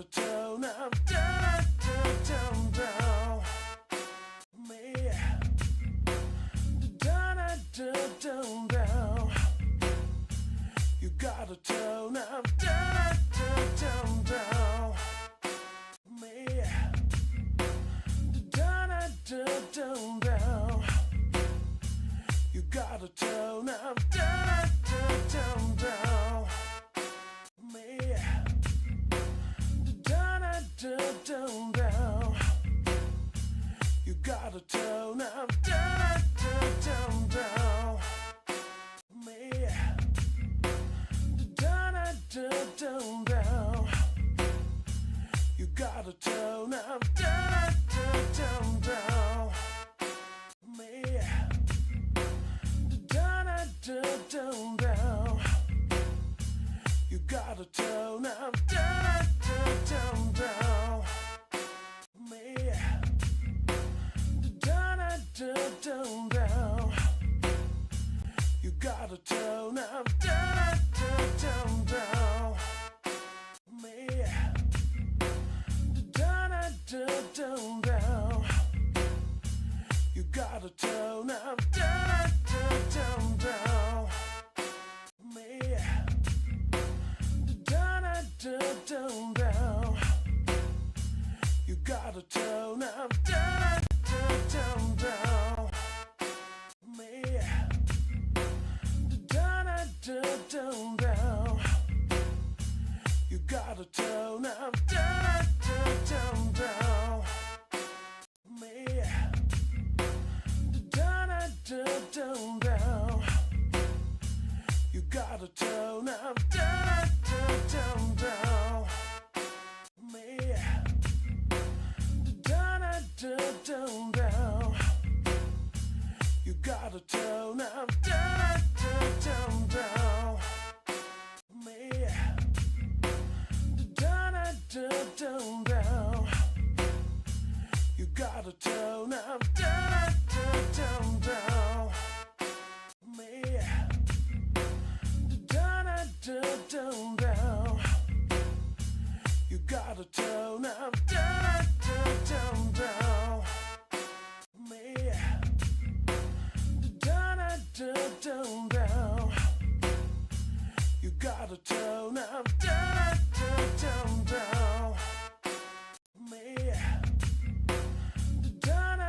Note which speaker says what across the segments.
Speaker 1: gotta tone up, down, down, down, me, down, down, down. You gotta tone up, down, down, down, me, down, down, down. You gotta tone up, down, down, down, me, down, down, down. You gotta tone up, down, down, down, me, down, down, down. You gotta tone up, down, down, down, me, down, down, down. You gotta tone up, down, down, down, me, down, down, down. You gotta tone up, down, down, down, me, down, down, down. You gotta tone up, down, down, down, me, down, down, down. You gotta tone up, down, down, down, me, down, down, down. You gotta tone up, down, down, down, me, down, down, down. You gotta tone up, down, down, down, me, down, down, down. You gotta tone up, down, down, down, me, down, down, down. You gotta tone up, down, down, down, me, down, down, down. You gotta tone up, down, down, down, me, down, down, down. You gotta tone up, down, down, down, me, down,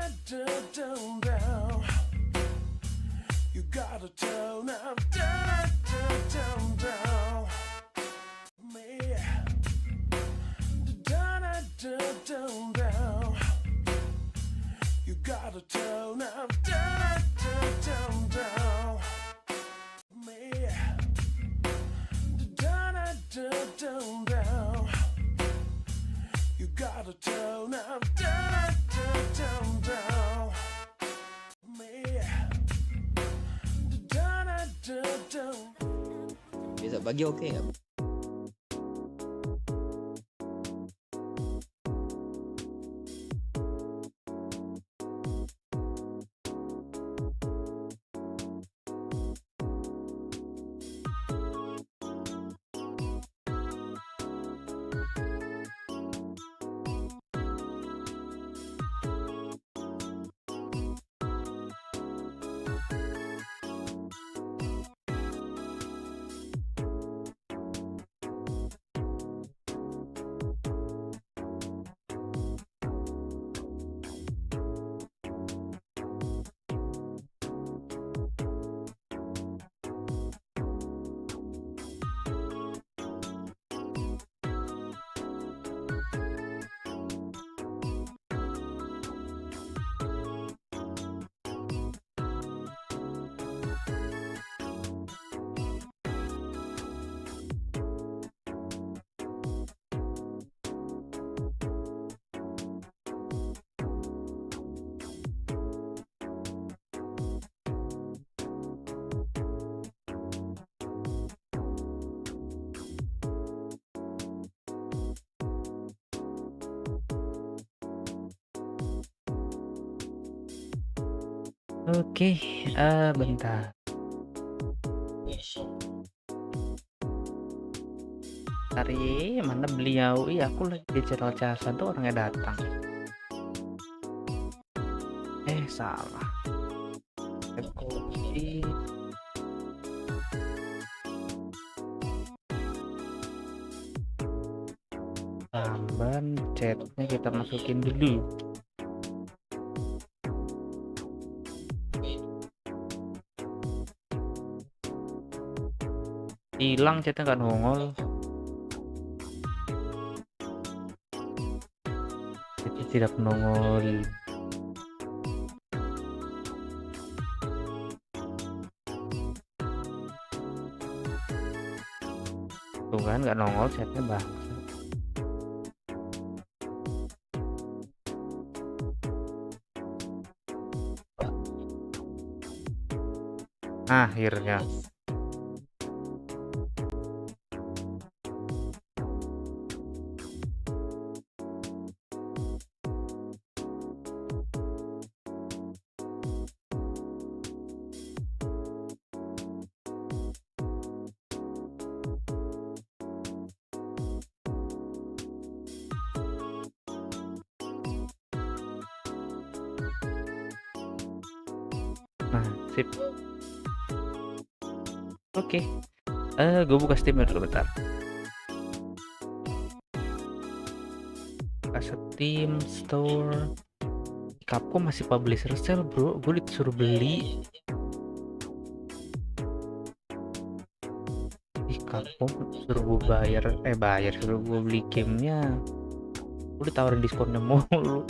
Speaker 1: down, down. You gotta tone up, down, down, down, me, down, down, down. You gotta tone up, down, down, down, me, down, down, down. You gotta tone up, down, down, down, me, down, down.
Speaker 2: Besok pagi okey tak?
Speaker 3: Oke, bentar. Tari mana beliau? Iya, aku lagi di channel casan tuh orangnya datang. Salah. Copy. Tambahan chatnya kita masukin dulu. Hilang chatnya nggak nongol. Chatnya tidak nongol. Tuh kan nggak nongol chatnya bang. Akhirnya. Nah, sip. Oke. Gue buka Steam dulu bentar. Buka Steam Store. Capcom masih publisher sale, bro. Gue disuruh beli. Capcom suruh gue bayar, suruh gue beli gamenya. Gue ditawarin diskonnya mulu.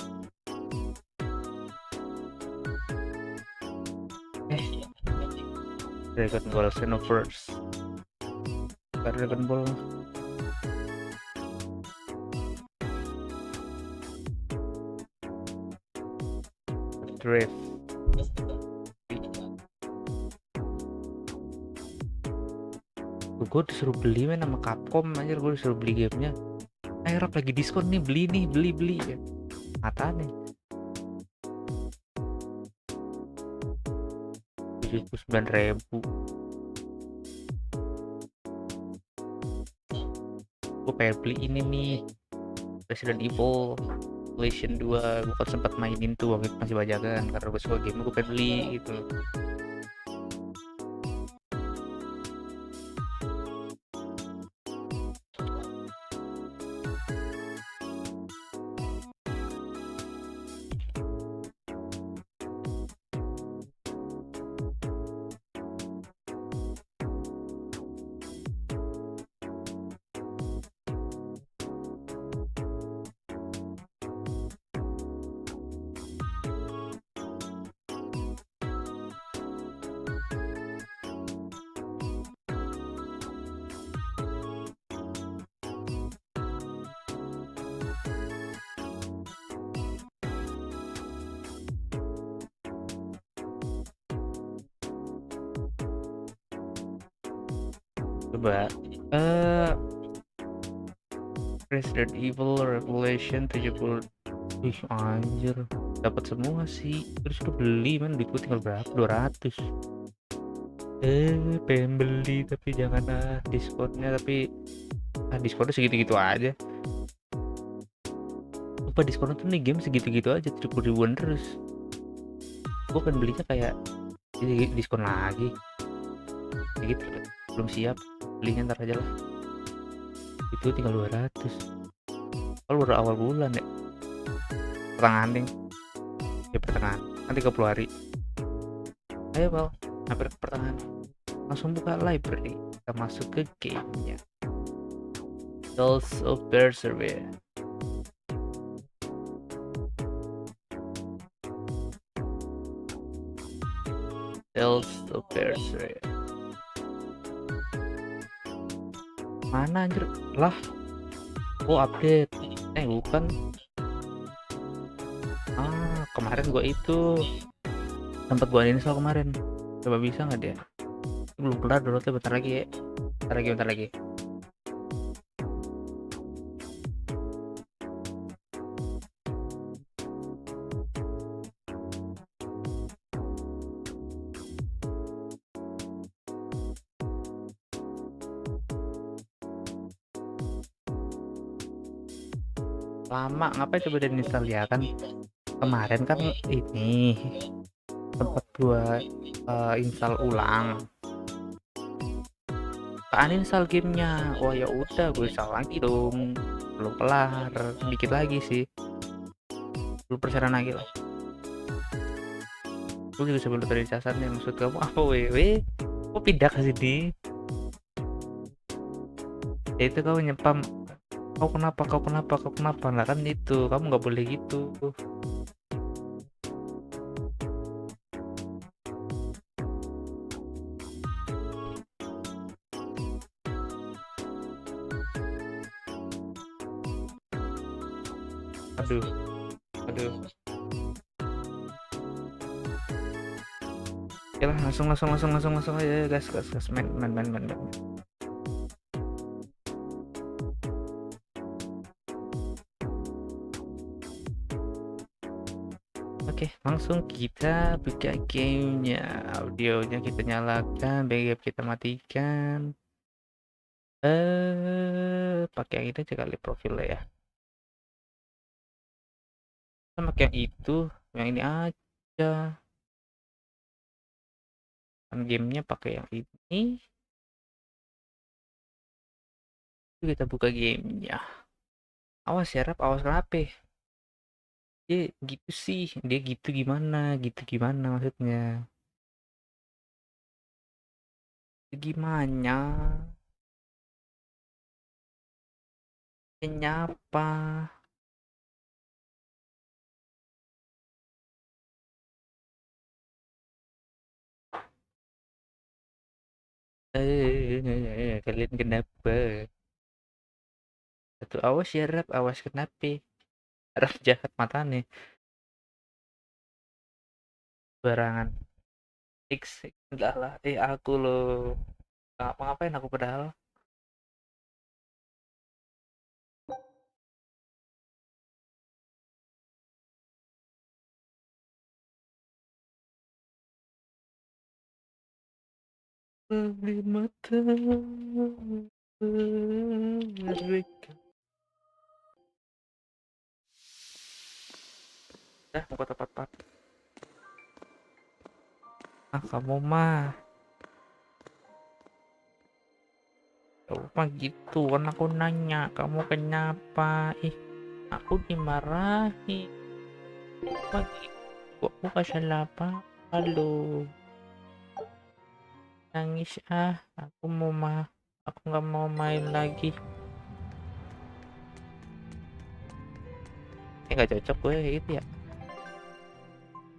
Speaker 3: Dragon Ball Xenoverse. Dragon Ball. Drift. Gue disuruh beli main sama Capcom, anjir. Gue disuruh beli gamenya. Ayo lagi diskon nih, beli ya. Mata nih 79.000. Gue pengen beli ini nih, Resident Evil PlayStation 2. Gue kan sempat mainin tuh waktu itu masih bajakan, karena gue suka game, gue pengen beli gitu. Coba Resident Evil Revelation 70. Ih anjir, dapat semua sih. Terus udah beli man, duitku tinggal berapa? 200. Pengen beli tapi jangan diskonnya, tapi diskonnya segitu-gitu aja. Lupa diskonnya tuh nih game segitu-gitu aja, 70 ribuan terus. Gue pengen belinya kayak jadi diskon lagi kayak gitu, belum siap belinya, ntar aja lah. Itu tinggal 200 kalau baru awal bulan ya, pertengahan ding ya, pertengahan nanti 30 hari. Ayo Bal, hampir ke pertengahan, langsung buka library, kita masuk ke gamenya. Tales of Berseria. Tales of Berseria. Mana anjir lah? Oh update. Bukan. Kemarin gua itu sempat gua install kemarin. Coba bisa nggak dia? Belum kelar downloadnya, bentar lagi ya. Bentar lagi. lama, ngapain coba dan install ya kan? Kemarin kan ini tempat gua install ulang, uninstall gamenya. Wah ya udah, gue install lagi dong. Belum kelar, dikit lagi sih, 10% lagi lah. Gue juga sebelum tadi casannya, maksud kamu apa wewe? Kok pindah ke sini? Ya itu kau nyepam, kau kenapa lah kan itu, kamu nggak boleh gitu. Aduh, aduh. Ya lah, langsung aja gas main. Oke, langsung kita buka gamenya. Audionya kita nyalakan, backup kita matikan. Pakai yang itu aja kali profilnya ya. Kita pakai yang itu, yang ini aja. Kan gamenya pakai yang ini. Kita buka gamenya. Awas ya, Rap, awas kenapa? Dia gitu sih, dia gitu gimana maksudnya? Gimana? Nyapa? Kalian kenapa? Satu awas ya, Rap, awas kenapa? Rap jahat mata nih, barangan. X, enggak lah, aku loh. Ngapain aku padahal? Beli mata mereka. Mau ke tempat. Kamu mah. Kamu mah gitu, kan aku nanya, kamu kenapa? Aku dimarahi. Kok aku kasih apa? Halo. Nangis aku aku nggak mau main lagi. Nggak cocok gue itu ya.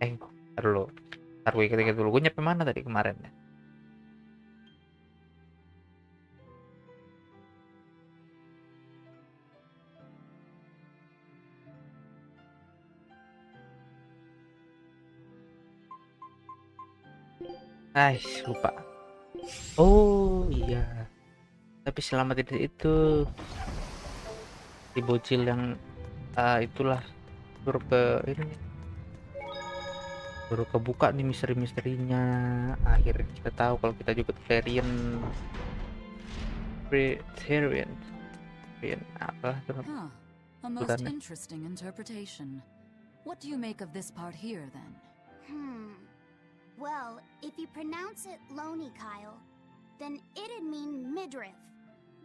Speaker 3: Ntar gue inget dulu, gue nyampe mana tadi kemarin ya? Lupa. Oh iya, tapi Selamat itu si bocil yang itulah suruh kebuka nih misteri-misterinya. Akhirnya kita tahu kalau kita juga Berseria apa tuh?
Speaker 4: A most interesting interpretation. What do you make of this part here then?
Speaker 5: Well, if you pronounce it lonely, Kyle, then it'd mean midriff,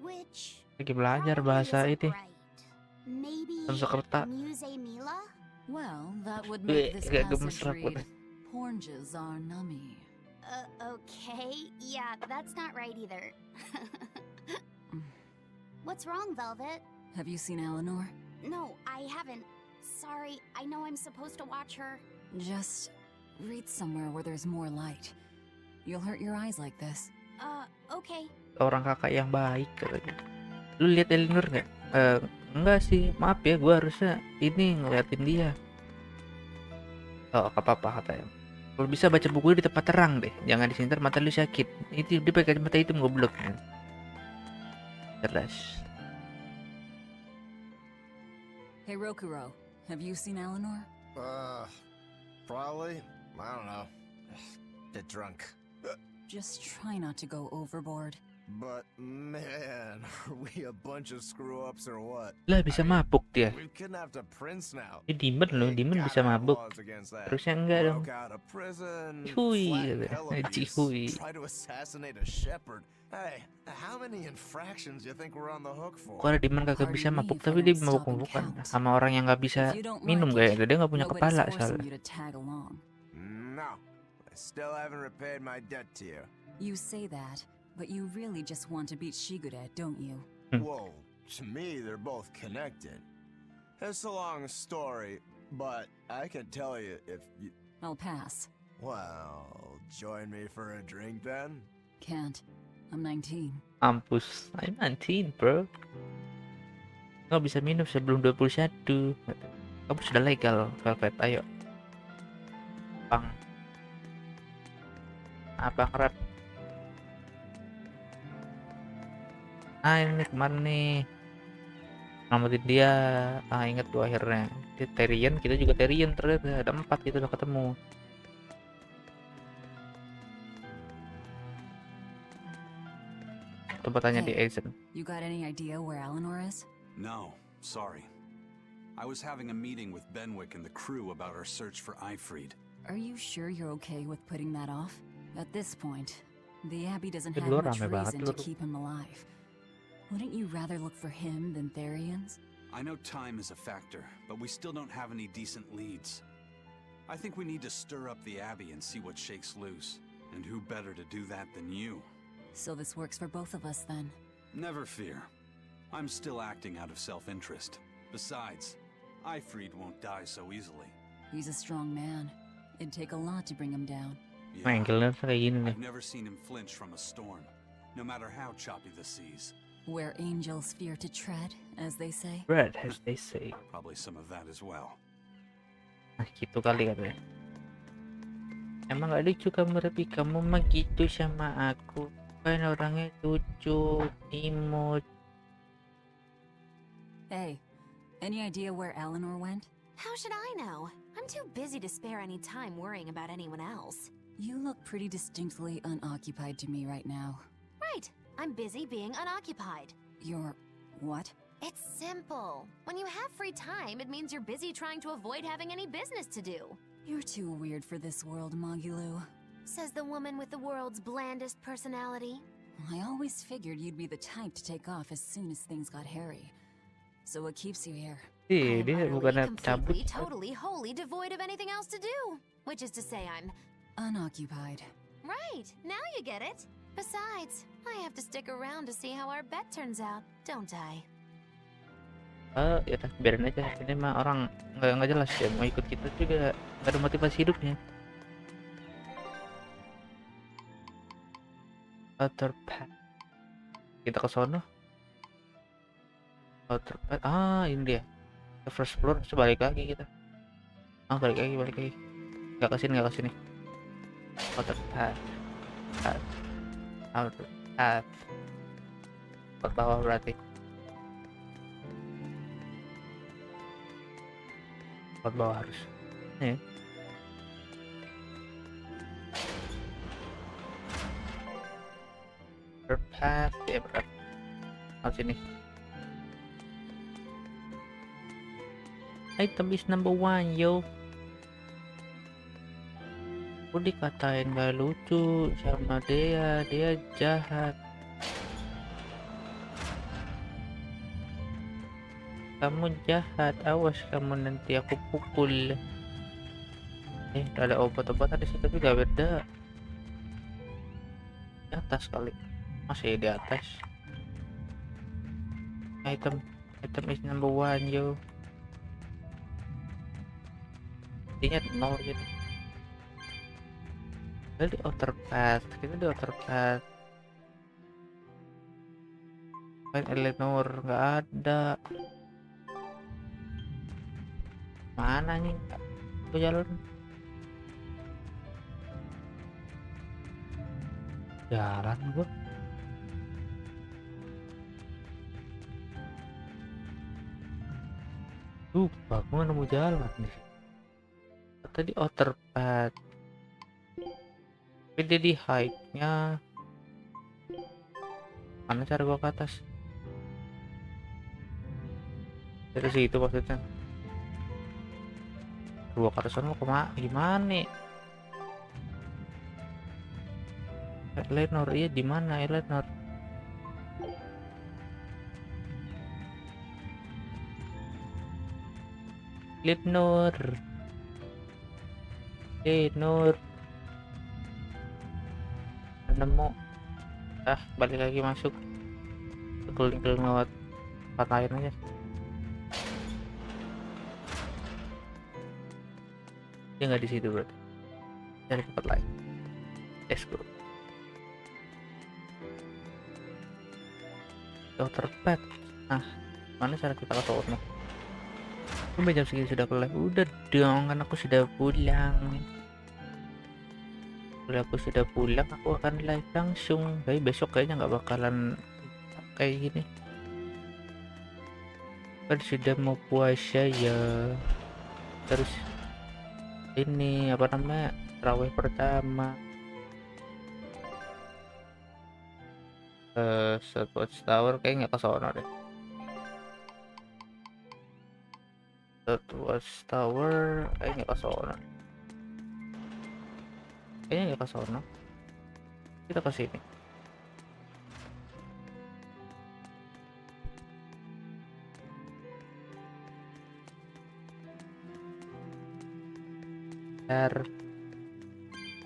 Speaker 5: which
Speaker 3: Lagi belajar bahasa ini.
Speaker 5: maybe
Speaker 3: Sanskerta.
Speaker 5: Muse Mila?
Speaker 4: Well, that would make this passage read,
Speaker 3: rapor.
Speaker 4: Pornges are nummy.
Speaker 5: Okay, yeah, that's not right either. What's wrong, Velvet?
Speaker 4: Have you seen Eleanor?
Speaker 5: No, I haven't. Sorry, I know I'm supposed to watch her.
Speaker 4: Just read somewhere where there's more light. You'll hurt your eyes like this.
Speaker 5: Okay.
Speaker 3: Orang kakak yang baik katanya. Lu lihat Eleanor nggak? Enggak sih, maaf ya, gue harusnya ini ngeliatin dia. Oh, apa-apa katanya. Kalau bisa baca bukunya di tempat terang deh, jangan di sini ntar mata lu sakit. Itu dia pakai kacamata hitam goblok. Cerdas.
Speaker 4: Hey Rokuro, have you seen Eleanor?
Speaker 1: Probably. I don't know. Get drunk.
Speaker 4: Just try not to go overboard.
Speaker 1: But man, are we a bunch of screw-ups or what?
Speaker 3: Lah bisa mabuk dia.
Speaker 1: We've kidnapped a prince now.
Speaker 3: Ini Demon loh,
Speaker 1: They
Speaker 3: Demon
Speaker 1: gotta
Speaker 3: bisa
Speaker 1: have
Speaker 3: mabuk.
Speaker 1: laws against that.
Speaker 3: Terusnya enggak dong.
Speaker 1: Broke out of prison,
Speaker 3: Cihui,
Speaker 1: flattened
Speaker 3: katanya.
Speaker 1: hell abuse,
Speaker 3: Cihui.
Speaker 1: tried to assassinate a shepherd. Hey, how many infractions you think we're on the hook for?
Speaker 3: Kok ada Demon kagak bisa mabuk, tapi dia mabuk-mabukan sama orang yang nggak bisa minum kayaknya. Dia nggak punya kepala soalnya.
Speaker 1: No, I still haven't repaid my debt to you.
Speaker 4: You say that, but you really just want to beat Shigure, don't you?
Speaker 1: Whoa, to me they're both connected. It's a long story, but I can tell you if you...
Speaker 4: I'll pass.
Speaker 1: Well, join me for a drink then?
Speaker 4: Can't. I'm 19.
Speaker 3: Ampus, I'm 19 bro. Nggak bisa minum sebelum 21. Kamu sudah legal, Velvet, ayo. Abang rap. Ini kemana nih? Selamatin dia. Ingat tuh akhirnya. Dia Terian, kita juga Terian ternyata. Ada 4 gitu udah ketemu. Coba tanya di Aizen.
Speaker 4: You got any idea where Eleanor is?
Speaker 6: No, sorry. I was having a meeting with Benwick and the crew about our search for Ifrid.
Speaker 4: Are you sure you're okay with putting that off? At this point, the Abbey doesn't have
Speaker 3: Lu
Speaker 4: much
Speaker 3: rame banget,
Speaker 4: reason
Speaker 3: lu.
Speaker 4: to keep him alive. Wouldn't you rather look for him than Therians?
Speaker 6: I know time is a factor, but we still don't have any decent leads. I think we need to stir up the Abbey and see what shakes loose. And who better to do that than you?
Speaker 4: So this works for both of us then.
Speaker 6: Never fear. I'm still acting out of self-interest. Besides, Ifrid won't die so easily.
Speaker 4: He's a strong man. It'd take a lot to bring him down.
Speaker 3: Angle-nya kayak gini nih.
Speaker 6: I've never seen him flinch from a storm, no matter how choppy the seas.
Speaker 4: Where angels fear to tread, as they say.
Speaker 3: Bread, as they say.
Speaker 6: Probably some of that as well.
Speaker 3: Nah gitu kali katanya. Emang gak lucu kamu, tapi kamu mah gitu sama aku. Kan orangnya lucu, imut.
Speaker 4: Hey, any idea where Eleanor went?
Speaker 7: How should I know? I'm too busy to spare any time worrying about anyone else.
Speaker 4: You look pretty distinctly unoccupied to me right now.
Speaker 7: Right, I'm busy being unoccupied.
Speaker 4: You're... what?
Speaker 7: It's simple. When you have free time, it means you're busy trying to avoid having any business to do.
Speaker 4: You're too weird for this world, Magilu.
Speaker 7: Says the woman with the world's blandest personality.
Speaker 4: I always figured you'd be the type to take off as soon as things got hairy. So what keeps you here?
Speaker 3: Ih,
Speaker 7: I'm
Speaker 3: dia
Speaker 7: utterly,
Speaker 3: bukannya
Speaker 7: completely,
Speaker 3: cabut.
Speaker 7: totally, wholly devoid of anything else to do. Which is to say I'm...
Speaker 4: Unoccupied.
Speaker 7: Right, now you get it. Besides, I have to stick around to see how our bet turns out, don't I?
Speaker 3: Ya udah, biarin aja. Ini mah orang nggak jelas ya, mau ikut kita juga nggak ada motivasi hidupnya. Outer path. Kita ke sono. Outer path. Ini dia. The first floor, terus balik lagi kita. Balik lagi. Nggak ke sini. Outer path. Outer path. Ke bawah berarti. Ke bawah harus. Nih. Berpath ya berat. Sini. Item is number 1 yo. Aku dikatain gak lucu sama dia jahat. Kamu jahat, awas kamu nanti aku pukul. Udah ada obat-obatan di situ tapi gak beda. Di atas kali. Masih di atas. Item is number 1 yo. Intinya 0 gitu. Kita di outer path. Main Eleanor nggak ada. Mana nih? Aku jalan. Gua. Lupa, aku nggak nemu jalan nih. Tadi outer path. Tapi dia di hike-nya Mana cara gua ke atas? Dari situ maksudnya. Gua ke atas sana mau kemana? Gimana nih? Eleanor, iya di mana Eleanor? Eleanor. Eleanor. Nemu. Balik lagi masuk. Keliling-keliling lewat tempat lain aja. Dia nggak di situ berarti. Cari tempat lain. Let's go. Dokter Pet. Mana cara kita ke sono? Sampai jam segini sudah kelar. Udah dong, kan aku sudah pulang. Kalau aku sudah pulang, aku akan live langsung. Tapi besok kayaknya nggak bakalan kayak gini. Kan sudah mau puasa ya. Terus ini apa namanya? Tarawih pertama. Tower kayaknya nggak ke sono deh. Tower kayaknya nggak ke sono. Kayaknya nggak ke sono. Kita ke sini.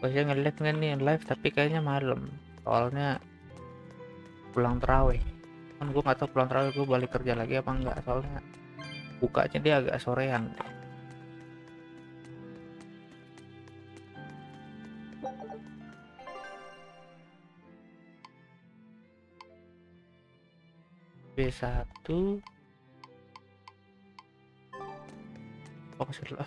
Speaker 3: Gue ngeliat nggak nih live, tapi kayaknya malam. Soalnya pulang terawih. Kan gue nggak tahu pulang terawih gue balik kerja lagi apa enggak. Soalnya bukanya dia agak sorean. B1 fokus dulu.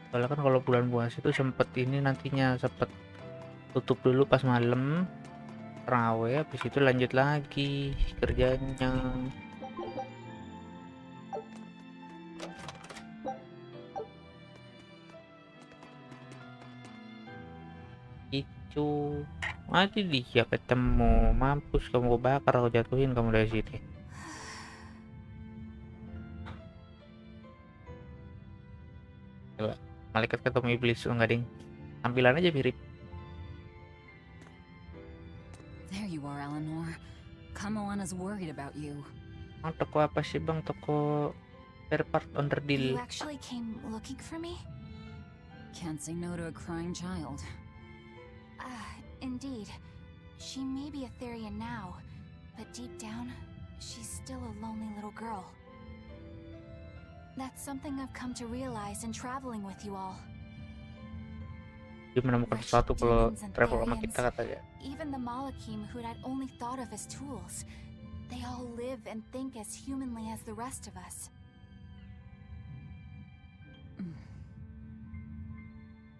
Speaker 3: Soalnya kan kalau bulan puasa itu sempet ini nantinya sempet tutup dulu pas malam terawih, habis itu lanjut lagi kerjanya. Itu mati dia ketemu, mampus kamu, bakar aku jatuhin kamu dari sini. Coba malaikat ketemu iblis, enggak ding, tampilan aja mirip.
Speaker 4: There you are, Eleanor. Kamala's worried about you.
Speaker 3: Toko apa sih bang? Toko spare part under deal.
Speaker 5: You actually came looking for me?
Speaker 4: Can't say no to a crying child.
Speaker 5: Indeed. She may be a Therian now, but deep down, she's still a lonely little girl. That's something I've come to realize in traveling with you all.
Speaker 3: Dia menemukan sesuatu kalau travel sama kita katanya.
Speaker 5: Even the Malakim who I'd only thought of as tools, they all live and think as humanly as the rest of us.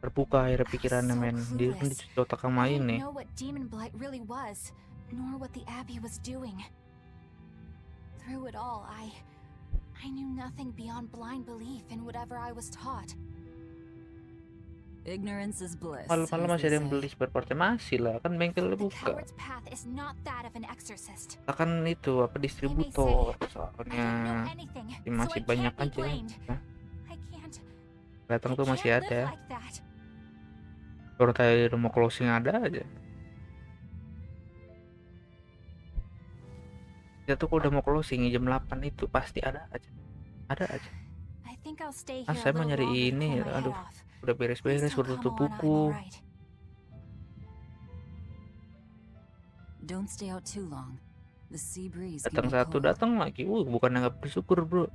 Speaker 3: Terbuka akhirnya pikirannya, men. Dia kan di otak yang main nih.
Speaker 5: Know what demon blight really was, nor what the Abbey was doing. Through it all, I knew nothing beyond blind belief in whatever I was taught.
Speaker 4: Ignorance is bliss.
Speaker 3: Malam-malam masih ada yang beli spare part, masih lah, kan bengkelnya
Speaker 5: The
Speaker 3: buka.
Speaker 5: coward's path is not that of an exorcist.
Speaker 3: Akan itu apa distributor, soalnya masih banyak aja. Nah, datang tuh masih ada. Baru tadi mau closing ada aja. Kita tuh kalau udah mau closing jam 8 itu pasti ada aja. Ada aja. Saya mau nyari ini, aduh, udah beres-beres, udah tutup buku.
Speaker 4: Don't stay out too long. The sea breeze
Speaker 3: Datang
Speaker 4: can be
Speaker 3: satu,
Speaker 4: cold.
Speaker 3: datang lagi. Bukannya nggak bersyukur, bro.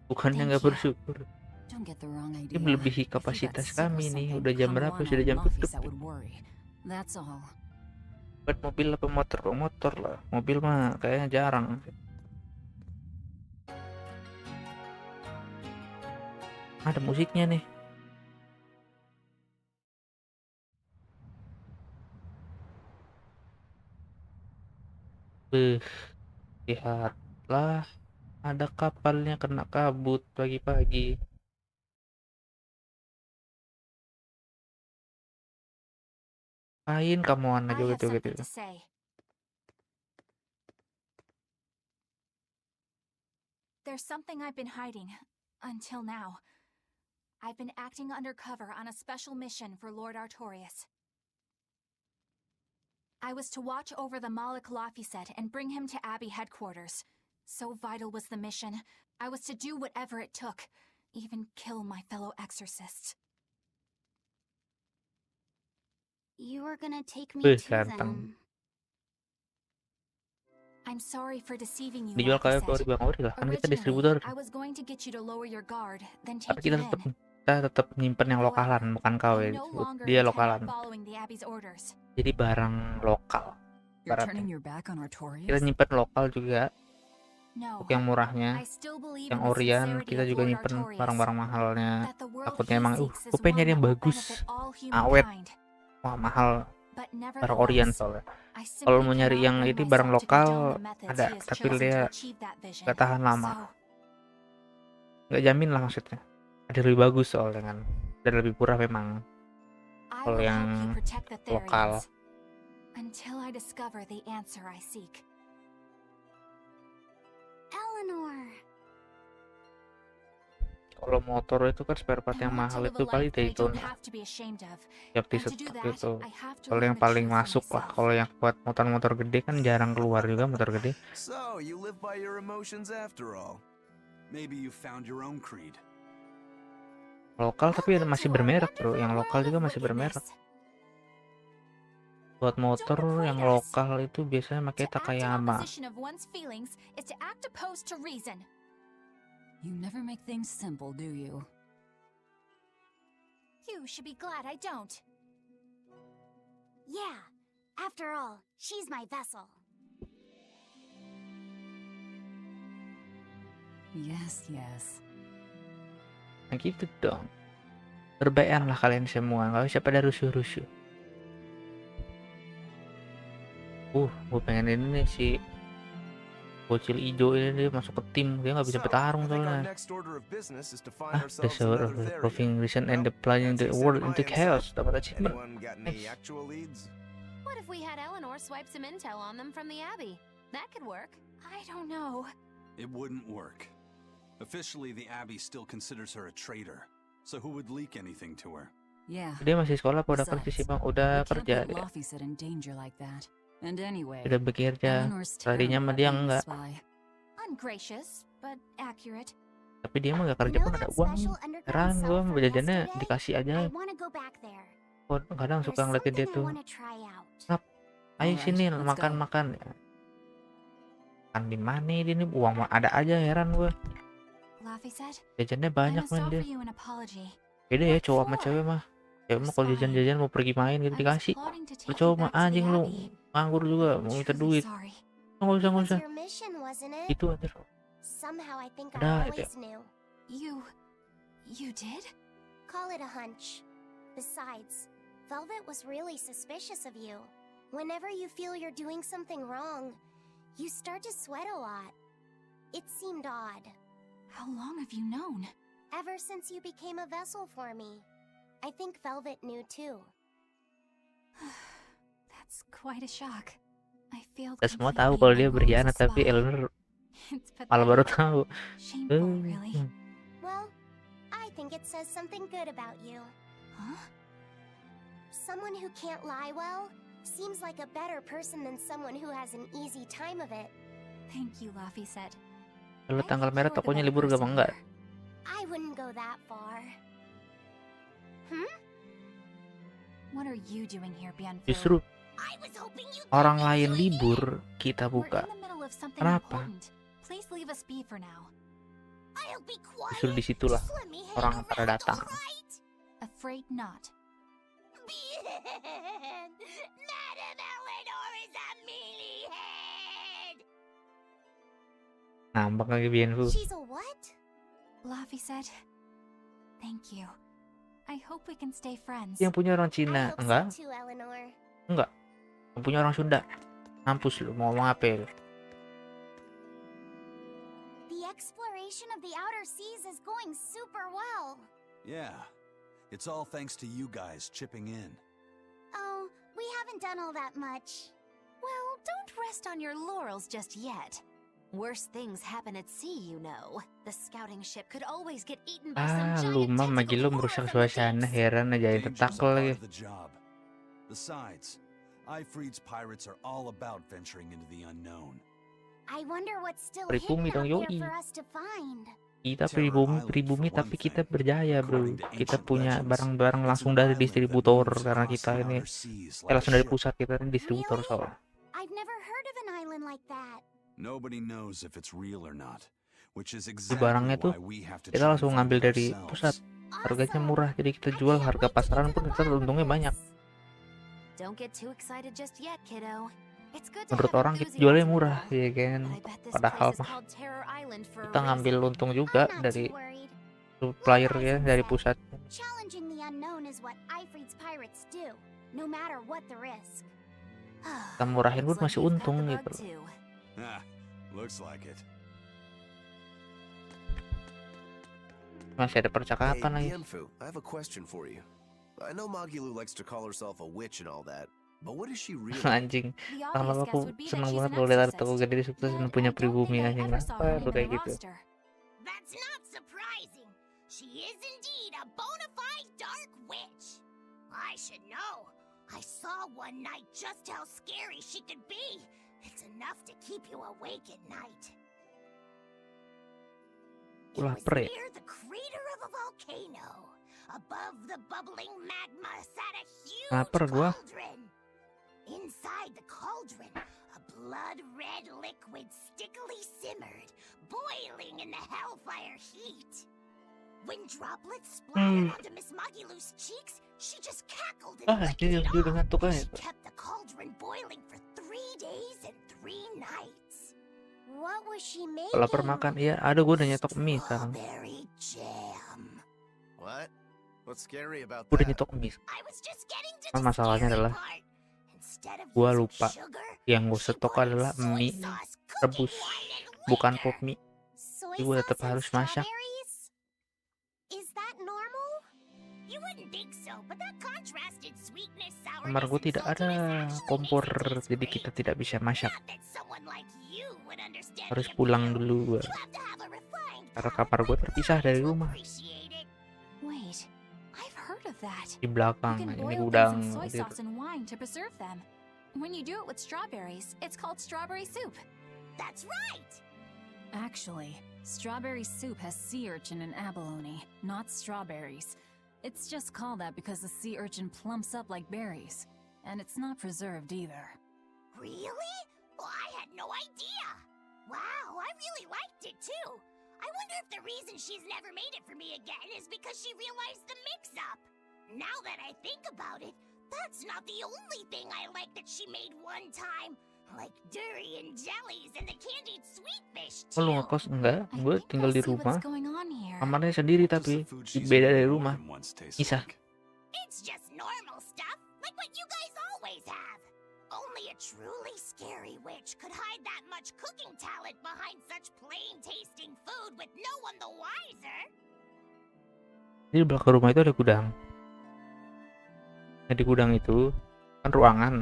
Speaker 3: Bukannya nggak bersyukur.
Speaker 4: Don't get the wrong
Speaker 3: Ini
Speaker 4: idea.
Speaker 3: melebihi
Speaker 4: If you got
Speaker 3: kapasitas
Speaker 4: sick or
Speaker 3: kami nih.
Speaker 4: something,
Speaker 3: Udah jam
Speaker 4: come
Speaker 3: berapa?
Speaker 4: on
Speaker 3: Sudah
Speaker 4: out
Speaker 3: jam
Speaker 4: in office,
Speaker 3: tutup.
Speaker 4: that would worry. That's all.
Speaker 3: Buat mobil apa motor? Motor lah. Mobil mah kayaknya jarang. Ada musiknya nih. Lihatlah, ada kapalnya kena kabut pagi-pagi. Ngapain kamu
Speaker 5: I
Speaker 3: aja
Speaker 5: have
Speaker 3: gitu.
Speaker 5: something to say. There's something I've been hiding until now. I've been acting undercover on a special mission for Lord Artorias. I was to watch over the Malik Lafiset and bring him to Abbey headquarters. So vital was the mission. I was to do whatever it took, even kill my fellow exorcists.
Speaker 7: You were gonna take me
Speaker 3: Wih,
Speaker 7: to
Speaker 3: ganteng.
Speaker 7: them.
Speaker 5: I'm sorry for deceiving you,
Speaker 3: Dijual kayak
Speaker 5: Lafiset.
Speaker 3: Bang Ori lah, kan kita
Speaker 5: Originally,
Speaker 3: distributor.
Speaker 5: I was going to get you to lower your guard, then
Speaker 3: Tapi
Speaker 5: take you
Speaker 3: kita tetap
Speaker 5: in.
Speaker 3: nyimpen yang lokalan, bukan kau
Speaker 5: I
Speaker 3: ya.
Speaker 5: no longer
Speaker 3: Dia
Speaker 5: intend
Speaker 3: lokalan.
Speaker 5: following the Abbey's orders.
Speaker 3: Jadi barang lokal.
Speaker 4: You're
Speaker 3: Baratnya.
Speaker 4: turning your back on
Speaker 3: Kita
Speaker 4: Artorias?
Speaker 3: nyimpen lokal juga
Speaker 5: No,
Speaker 3: untuk yang murahnya.
Speaker 5: I still believe
Speaker 3: Yang
Speaker 5: in the
Speaker 3: Orian
Speaker 5: sincerity
Speaker 3: kita
Speaker 5: of
Speaker 3: juga
Speaker 5: Lord
Speaker 3: nyimpen
Speaker 5: Artorias,
Speaker 3: barang-barang mahalnya.
Speaker 5: that the world
Speaker 3: Takutnya
Speaker 5: he
Speaker 3: emang
Speaker 5: seeks is
Speaker 3: gue pengen
Speaker 5: one
Speaker 3: nyari yang
Speaker 5: that will
Speaker 3: bagus,
Speaker 5: benefit all
Speaker 3: awet.
Speaker 5: humankind.
Speaker 3: Wah mahal
Speaker 5: But
Speaker 3: barang Orian
Speaker 5: nevertheless,
Speaker 3: soalnya.
Speaker 5: I simply
Speaker 3: Kalau mau nyari
Speaker 5: cannot
Speaker 3: yang
Speaker 5: bring
Speaker 3: ini barang
Speaker 5: myself to
Speaker 3: lokal
Speaker 5: condone the methods
Speaker 3: ada,
Speaker 5: he has
Speaker 3: tapi
Speaker 5: chosen
Speaker 3: dia
Speaker 5: to achieve that vision.
Speaker 3: gak tahan lama.
Speaker 5: So,
Speaker 3: Nggak jamin lah maksudnya. Ada lebih bagus soalnya kan, dan lebih murah memang.
Speaker 5: I
Speaker 3: Kalau
Speaker 5: will
Speaker 3: yang
Speaker 5: help you protect the
Speaker 3: lokal.
Speaker 5: Therians until I discover the answer I seek.
Speaker 7: Eleanor.
Speaker 3: Kalau motor itu kan spare part
Speaker 5: I
Speaker 3: yang
Speaker 5: want to
Speaker 3: mahal
Speaker 5: live
Speaker 3: itu
Speaker 5: a
Speaker 3: kali
Speaker 5: life that I don't
Speaker 3: Daytona.
Speaker 5: have to be ashamed of.
Speaker 3: Yang di
Speaker 5: And to do
Speaker 3: stok
Speaker 5: that,
Speaker 3: itu.
Speaker 5: I have to
Speaker 3: Kalau
Speaker 5: learn
Speaker 3: yang
Speaker 5: the
Speaker 3: paling
Speaker 5: truth for
Speaker 3: masuk lah.
Speaker 5: myself.
Speaker 3: Kalau yang buat motor-motor gede kan jarang keluar juga motor gede.
Speaker 1: So, you live by your emotions after all.
Speaker 6: Maybe you found your own creed.
Speaker 3: Lokal tapi
Speaker 7: Welcome
Speaker 3: masih
Speaker 7: to our
Speaker 3: bermerek bro.
Speaker 7: wonderful
Speaker 3: Yang lokal
Speaker 7: world
Speaker 3: juga
Speaker 7: of
Speaker 3: masih bermerek.
Speaker 7: wickedness.
Speaker 3: Buat motor
Speaker 7: Don't
Speaker 3: yang
Speaker 7: avoid us.
Speaker 3: lokal itu biasanya pakai
Speaker 5: To act in
Speaker 3: Takayama.
Speaker 5: opposition of one's feelings is to act opposed to reason.
Speaker 4: You never make things simple, do you?
Speaker 5: You should be glad I don't.
Speaker 7: Yeah. After all, she's my vessel.
Speaker 4: Yes, yes.
Speaker 3: Nah gitu dong. Berbaikan lah kalian semua. Gak usah pada rusuh-rusuh. Gue pengen ini nih si bocil ijo ini dia masuk ke tim, dia nggak bisa bertarung soalnya. The soul of the proving reason and the plunging the world into chaos. Dapat achievement. Nice.
Speaker 7: What if we had Eleanor swipe some intel on them from the Abbey? That could work.
Speaker 5: I don't know.
Speaker 6: It wouldn't work. Officially, the Abbey still considers her a traitor. So who would leak anything to her?
Speaker 4: Yeah.
Speaker 3: Dia masih sekolah apa udah kerja sih bang? Udah
Speaker 4: You can't
Speaker 3: kerja
Speaker 4: put
Speaker 3: dia.
Speaker 4: Lafiset in danger like that. And anyway,
Speaker 3: Udah bekerja.
Speaker 4: Eleanor's
Speaker 3: Tadinya
Speaker 4: terrible
Speaker 3: mah
Speaker 4: at
Speaker 3: dia
Speaker 4: being a
Speaker 3: enggak.
Speaker 4: spy.
Speaker 5: Ungracious, but accurate.
Speaker 3: Tapi dia mah gak kerja
Speaker 7: You know
Speaker 3: pun
Speaker 7: that
Speaker 3: ada uang.
Speaker 7: special underground
Speaker 3: Heran
Speaker 7: cell
Speaker 3: gue
Speaker 7: from
Speaker 3: jajannya
Speaker 7: yesterday?
Speaker 3: dikasih aja.
Speaker 7: I wanna go back there.
Speaker 3: Kadang suka
Speaker 7: There's
Speaker 3: ngeliatin dia
Speaker 7: something I
Speaker 3: tuh.
Speaker 7: wanna try out.
Speaker 3: Ayo
Speaker 4: Alright,
Speaker 3: sini
Speaker 4: let's
Speaker 3: makan-makan. Makan di mana ini uang mah ada aja, heran gue.
Speaker 5: Lafiset,
Speaker 3: Jajannya
Speaker 5: I
Speaker 3: banyak
Speaker 5: must
Speaker 3: men
Speaker 5: offer
Speaker 3: dia.
Speaker 5: you an apology.
Speaker 3: Beda ya
Speaker 5: What
Speaker 3: cowok sama
Speaker 5: for?
Speaker 3: cewek mah. Cewek mah kalau jajan-jajan mau pergi main gitu
Speaker 5: I was
Speaker 3: dikasih.
Speaker 5: plotting to
Speaker 3: Lu
Speaker 5: take
Speaker 3: cowok
Speaker 5: you
Speaker 3: mah
Speaker 5: back to the
Speaker 3: anjing lu
Speaker 5: Abbey.
Speaker 3: nganggur juga
Speaker 5: I'm
Speaker 3: mau minta
Speaker 5: truly
Speaker 3: duit.
Speaker 5: sorry.
Speaker 3: Nggak usah
Speaker 7: It was
Speaker 3: usah.
Speaker 7: your mission, wasn't it?
Speaker 3: Itu aja.
Speaker 7: Somehow I think
Speaker 3: Udah,
Speaker 7: I
Speaker 3: itu.
Speaker 7: always knew.
Speaker 5: You did?
Speaker 7: Call it a hunch. Besides, Velvet was really suspicious of you. Whenever you feel you're doing something wrong, you start to sweat a lot. It seemed odd.
Speaker 5: How long have you known?
Speaker 7: Ever since you became a vessel for me. I think Velvet knew too.
Speaker 5: That's quite a shock. I failed
Speaker 3: Kita semua
Speaker 5: completely
Speaker 3: tahu kalau
Speaker 5: in my
Speaker 3: dia
Speaker 5: role
Speaker 3: berkhianat,
Speaker 5: as a
Speaker 3: tapi
Speaker 5: spy.
Speaker 3: Eleanor
Speaker 5: It's
Speaker 3: malah baru
Speaker 5: pathetic.
Speaker 3: tahu.
Speaker 5: Shameful, really.
Speaker 7: Well, I think it says something good about you.
Speaker 5: Huh?
Speaker 7: Someone who can't lie well seems like a better person than someone who has an easy time of it.
Speaker 5: Thank you, Lafiset.
Speaker 3: Kalau
Speaker 5: I
Speaker 3: tanggal
Speaker 5: think
Speaker 3: merah
Speaker 5: you're the
Speaker 3: tokonya
Speaker 5: better
Speaker 3: libur gak
Speaker 5: person
Speaker 3: enggak?
Speaker 5: here.
Speaker 7: I wouldn't go that far.
Speaker 5: What are you doing here, Bienfil?
Speaker 3: Justru
Speaker 7: I was hoping you'd
Speaker 3: orang
Speaker 7: let me
Speaker 3: lain
Speaker 7: join
Speaker 3: libur
Speaker 7: in.
Speaker 3: kita
Speaker 5: We're
Speaker 3: buka.
Speaker 5: in the middle of something
Speaker 3: Kenapa?
Speaker 5: important. Please leave us be for now.
Speaker 7: I'll be quiet.
Speaker 3: Justru disitulah
Speaker 7: Just let me hang
Speaker 3: orang
Speaker 7: around,
Speaker 3: pada datang.
Speaker 7: alright?
Speaker 5: Afraid not.
Speaker 7: Bien. Madam Eleanor is a mealyhead.
Speaker 3: Ngambek lagi Bienfu.
Speaker 7: She's a what?
Speaker 5: Lafiset, thank you. I hope we can stay friends.
Speaker 3: Yang punya orang
Speaker 7: I
Speaker 3: Cina,
Speaker 7: hope
Speaker 3: enggak?
Speaker 7: so too, Eleanor.
Speaker 3: Enggak. Yang punya orang Sunda. Mampus lu, mau ngomong apa lu?
Speaker 7: The exploration of the outer seas is going super well.
Speaker 6: Yeah, it's all thanks to you guys chipping in.
Speaker 7: Oh, we done all that much.
Speaker 5: Well, don't rest on your laurels just yet. Worse things happen at sea, you know. The scouting ship could always get eaten by some giant
Speaker 3: Luma
Speaker 5: tentacle
Speaker 3: Magilo
Speaker 5: horror
Speaker 3: merusak
Speaker 5: from the
Speaker 3: suasana,
Speaker 5: deeps.
Speaker 3: heran aja
Speaker 6: Dangers
Speaker 3: tentakel
Speaker 6: are
Speaker 3: lagi.
Speaker 6: part of the job. Besides, Ifrit's pirates are all about venturing into the unknown.
Speaker 7: I wonder what's still
Speaker 3: Pribumi
Speaker 7: hidden
Speaker 3: dong,
Speaker 7: out there
Speaker 3: yoi.
Speaker 7: for us to find.
Speaker 3: Kita
Speaker 6: Terror
Speaker 3: pribumi
Speaker 6: Island, for
Speaker 3: tapi
Speaker 6: one
Speaker 3: kita
Speaker 6: thing.
Speaker 3: berjaya, bro.
Speaker 6: According to
Speaker 3: Kita
Speaker 6: ancient
Speaker 3: punya
Speaker 6: legends,
Speaker 3: barang-barang
Speaker 6: it's
Speaker 3: langsung
Speaker 6: an
Speaker 3: dari
Speaker 6: island that
Speaker 3: distributor
Speaker 6: moves
Speaker 3: karena
Speaker 6: across
Speaker 3: kita
Speaker 6: the
Speaker 3: ini
Speaker 6: outer seas like
Speaker 3: langsung
Speaker 6: a
Speaker 3: dari
Speaker 6: ship.
Speaker 3: pusat, kita ini distributor
Speaker 7: Really?
Speaker 3: soalnya.
Speaker 7: I've never heard of an island like that.
Speaker 6: Nobody knows if it's real or not, which is
Speaker 3: Di
Speaker 6: exactly
Speaker 3: barangnya tuh
Speaker 6: why we have to
Speaker 3: kita
Speaker 6: try and
Speaker 3: langsung
Speaker 6: find
Speaker 3: ngambil
Speaker 6: it
Speaker 3: dari pusat.
Speaker 6: ourselves.
Speaker 3: Harganya
Speaker 7: Awesome.
Speaker 3: murah, jadi kita
Speaker 7: I
Speaker 3: jual
Speaker 7: can't
Speaker 3: harga
Speaker 7: wait to get
Speaker 3: pasaran
Speaker 7: to
Speaker 3: pun
Speaker 7: the
Speaker 3: kita
Speaker 7: bottom of
Speaker 3: untungnya banyak.
Speaker 7: this.
Speaker 5: Don't get too excited just yet, kiddo. It's good to
Speaker 3: Menurut
Speaker 5: have
Speaker 3: orang kita
Speaker 5: enthusiasm
Speaker 3: jualnya
Speaker 5: and
Speaker 3: murah,
Speaker 5: all,
Speaker 3: ya kan.
Speaker 5: but I bet this
Speaker 3: Padahal
Speaker 5: place is
Speaker 3: mah
Speaker 5: called Terror Island for a
Speaker 3: kita ngambil
Speaker 5: reason.
Speaker 3: untung juga
Speaker 7: I'm not
Speaker 3: dari
Speaker 7: too worried.
Speaker 3: supplier ya, dari pusat.
Speaker 7: Challenging the unknown is what Ifrit's pirates do, no matter what the risk.
Speaker 3: Kita murahin pun
Speaker 5: Looks like
Speaker 3: masih
Speaker 5: you've got
Speaker 3: untung
Speaker 5: the
Speaker 3: gitu.
Speaker 5: bug too.
Speaker 6: Ah, looks like it.
Speaker 3: Masih ada percakapan lagi.
Speaker 8: Yanfu, I have a question for you. I know Magilu likes to call herself a witch and all that, but what is she really?
Speaker 3: Anjing,
Speaker 5: The
Speaker 3: lama-lama
Speaker 5: obvious guess
Speaker 3: aku
Speaker 5: would be that
Speaker 3: seneng
Speaker 5: she's
Speaker 3: banget
Speaker 5: an
Speaker 3: kalau lihat artikel
Speaker 5: exorcist,
Speaker 3: gede di sukses dan
Speaker 5: but
Speaker 3: punya
Speaker 5: I don't
Speaker 3: pribumi
Speaker 5: think I
Speaker 3: anjing.
Speaker 5: ever saw
Speaker 3: Kenapa
Speaker 5: her
Speaker 3: tuh
Speaker 5: in
Speaker 3: kayak
Speaker 5: their
Speaker 3: gitu?
Speaker 5: roster.
Speaker 7: That's not surprising. She is indeed a bona fide dark witch. I should know. I saw one night just how scary she could be. It's enough to keep you awake at night. It was
Speaker 3: Lapar ya?
Speaker 7: near the crater of a volcano. Above the bubbling magma sat a huge
Speaker 3: Lapar gua.
Speaker 7: cauldron. Inside the cauldron, a blood-red liquid stickily simmered, boiling in the hellfire heat. When droplets splattered onto Miss Magilu's cheeks, she just cackled and licked
Speaker 3: Dia
Speaker 7: it
Speaker 3: udah
Speaker 7: off.
Speaker 3: ngantuk
Speaker 7: She
Speaker 3: aja.
Speaker 7: kept the cauldron boiling for 3 days and 3 nights. What was she making?
Speaker 3: Kalau lapar makan, iya ada, gue udah nyetok mie sekarang.
Speaker 7: Strawberry jam.
Speaker 8: What? What's scary about
Speaker 3: Gue udah
Speaker 8: that?
Speaker 3: nyetok mie.
Speaker 7: I was just getting to
Speaker 3: Cuman
Speaker 7: the
Speaker 3: masalahnya
Speaker 7: scary
Speaker 3: adalah
Speaker 7: part. Instead of
Speaker 3: gua
Speaker 7: using
Speaker 3: lupa.
Speaker 7: sugar,
Speaker 3: Yang gue
Speaker 7: she
Speaker 3: stok
Speaker 7: put in
Speaker 3: adalah
Speaker 7: soy
Speaker 3: mie
Speaker 7: sauce,
Speaker 3: rebus,
Speaker 7: cooking wine, and
Speaker 3: bukan
Speaker 7: liquor.
Speaker 3: pop mie.
Speaker 7: Soy
Speaker 3: Jadi gue tetap
Speaker 7: sauce and
Speaker 3: harus masak.
Speaker 7: strawberries? Is that normal? You wouldn't think so, but that contrasted sweetness, sourness,
Speaker 3: Kamar gue
Speaker 7: and
Speaker 3: tidak ada
Speaker 7: saltiness actually
Speaker 3: kompor,
Speaker 7: makes it taste
Speaker 3: jadi
Speaker 7: great.
Speaker 3: kita tidak bisa masak.
Speaker 7: Not that someone like you would understand
Speaker 3: Harus
Speaker 7: the
Speaker 3: pulang
Speaker 7: appeal.
Speaker 3: dulu gue.
Speaker 7: You have to have a refined
Speaker 3: Karena
Speaker 7: palate
Speaker 3: kamar gue
Speaker 7: like
Speaker 3: terpisah
Speaker 7: mine
Speaker 3: dari
Speaker 7: to
Speaker 3: rumah.
Speaker 7: appreciate it.
Speaker 5: Wait, I've heard of that.
Speaker 3: Di
Speaker 5: You
Speaker 3: belakang,
Speaker 5: can
Speaker 3: ini
Speaker 5: boil
Speaker 3: gudang.
Speaker 5: things in soy
Speaker 3: gitu.
Speaker 5: sauce and wine to preserve them. When you do it with strawberries, it's called strawberry soup.
Speaker 7: That's right.
Speaker 4: Actually, strawberry soup has sea urchin and abalone, not strawberries. It's just called that because the sea urchin plumps up like berries. And it's not preserved either.
Speaker 7: Really? Well, I had no idea. Wow, I really liked it too. I wonder if the reason she's never made it for me again is because she realized the mix-up. Now that I think about it, that's not the only thing I like that she made one time. Like durian jellies and the candied sweet fish
Speaker 3: Oh, lu
Speaker 7: too.
Speaker 3: ngekos? Enggak,
Speaker 5: I
Speaker 3: gue
Speaker 5: think
Speaker 3: tinggal
Speaker 5: I
Speaker 3: di
Speaker 5: see what's
Speaker 3: rumah.
Speaker 5: going on here.
Speaker 3: Kamarnya sendiri
Speaker 6: What does
Speaker 3: tapi
Speaker 6: the food she's
Speaker 3: beda
Speaker 6: made
Speaker 3: dari
Speaker 6: more
Speaker 3: rumah.
Speaker 6: than once taste
Speaker 3: Bisa.
Speaker 6: like?
Speaker 7: It's just normal stuff, like what you guys always have. Only a truly scary witch could hide that much cooking talent behind such plain-tasting food with no one the wiser.
Speaker 3: Jadi di belakang rumah itu ada gudang. Nah, di gudang itu kan ruangan.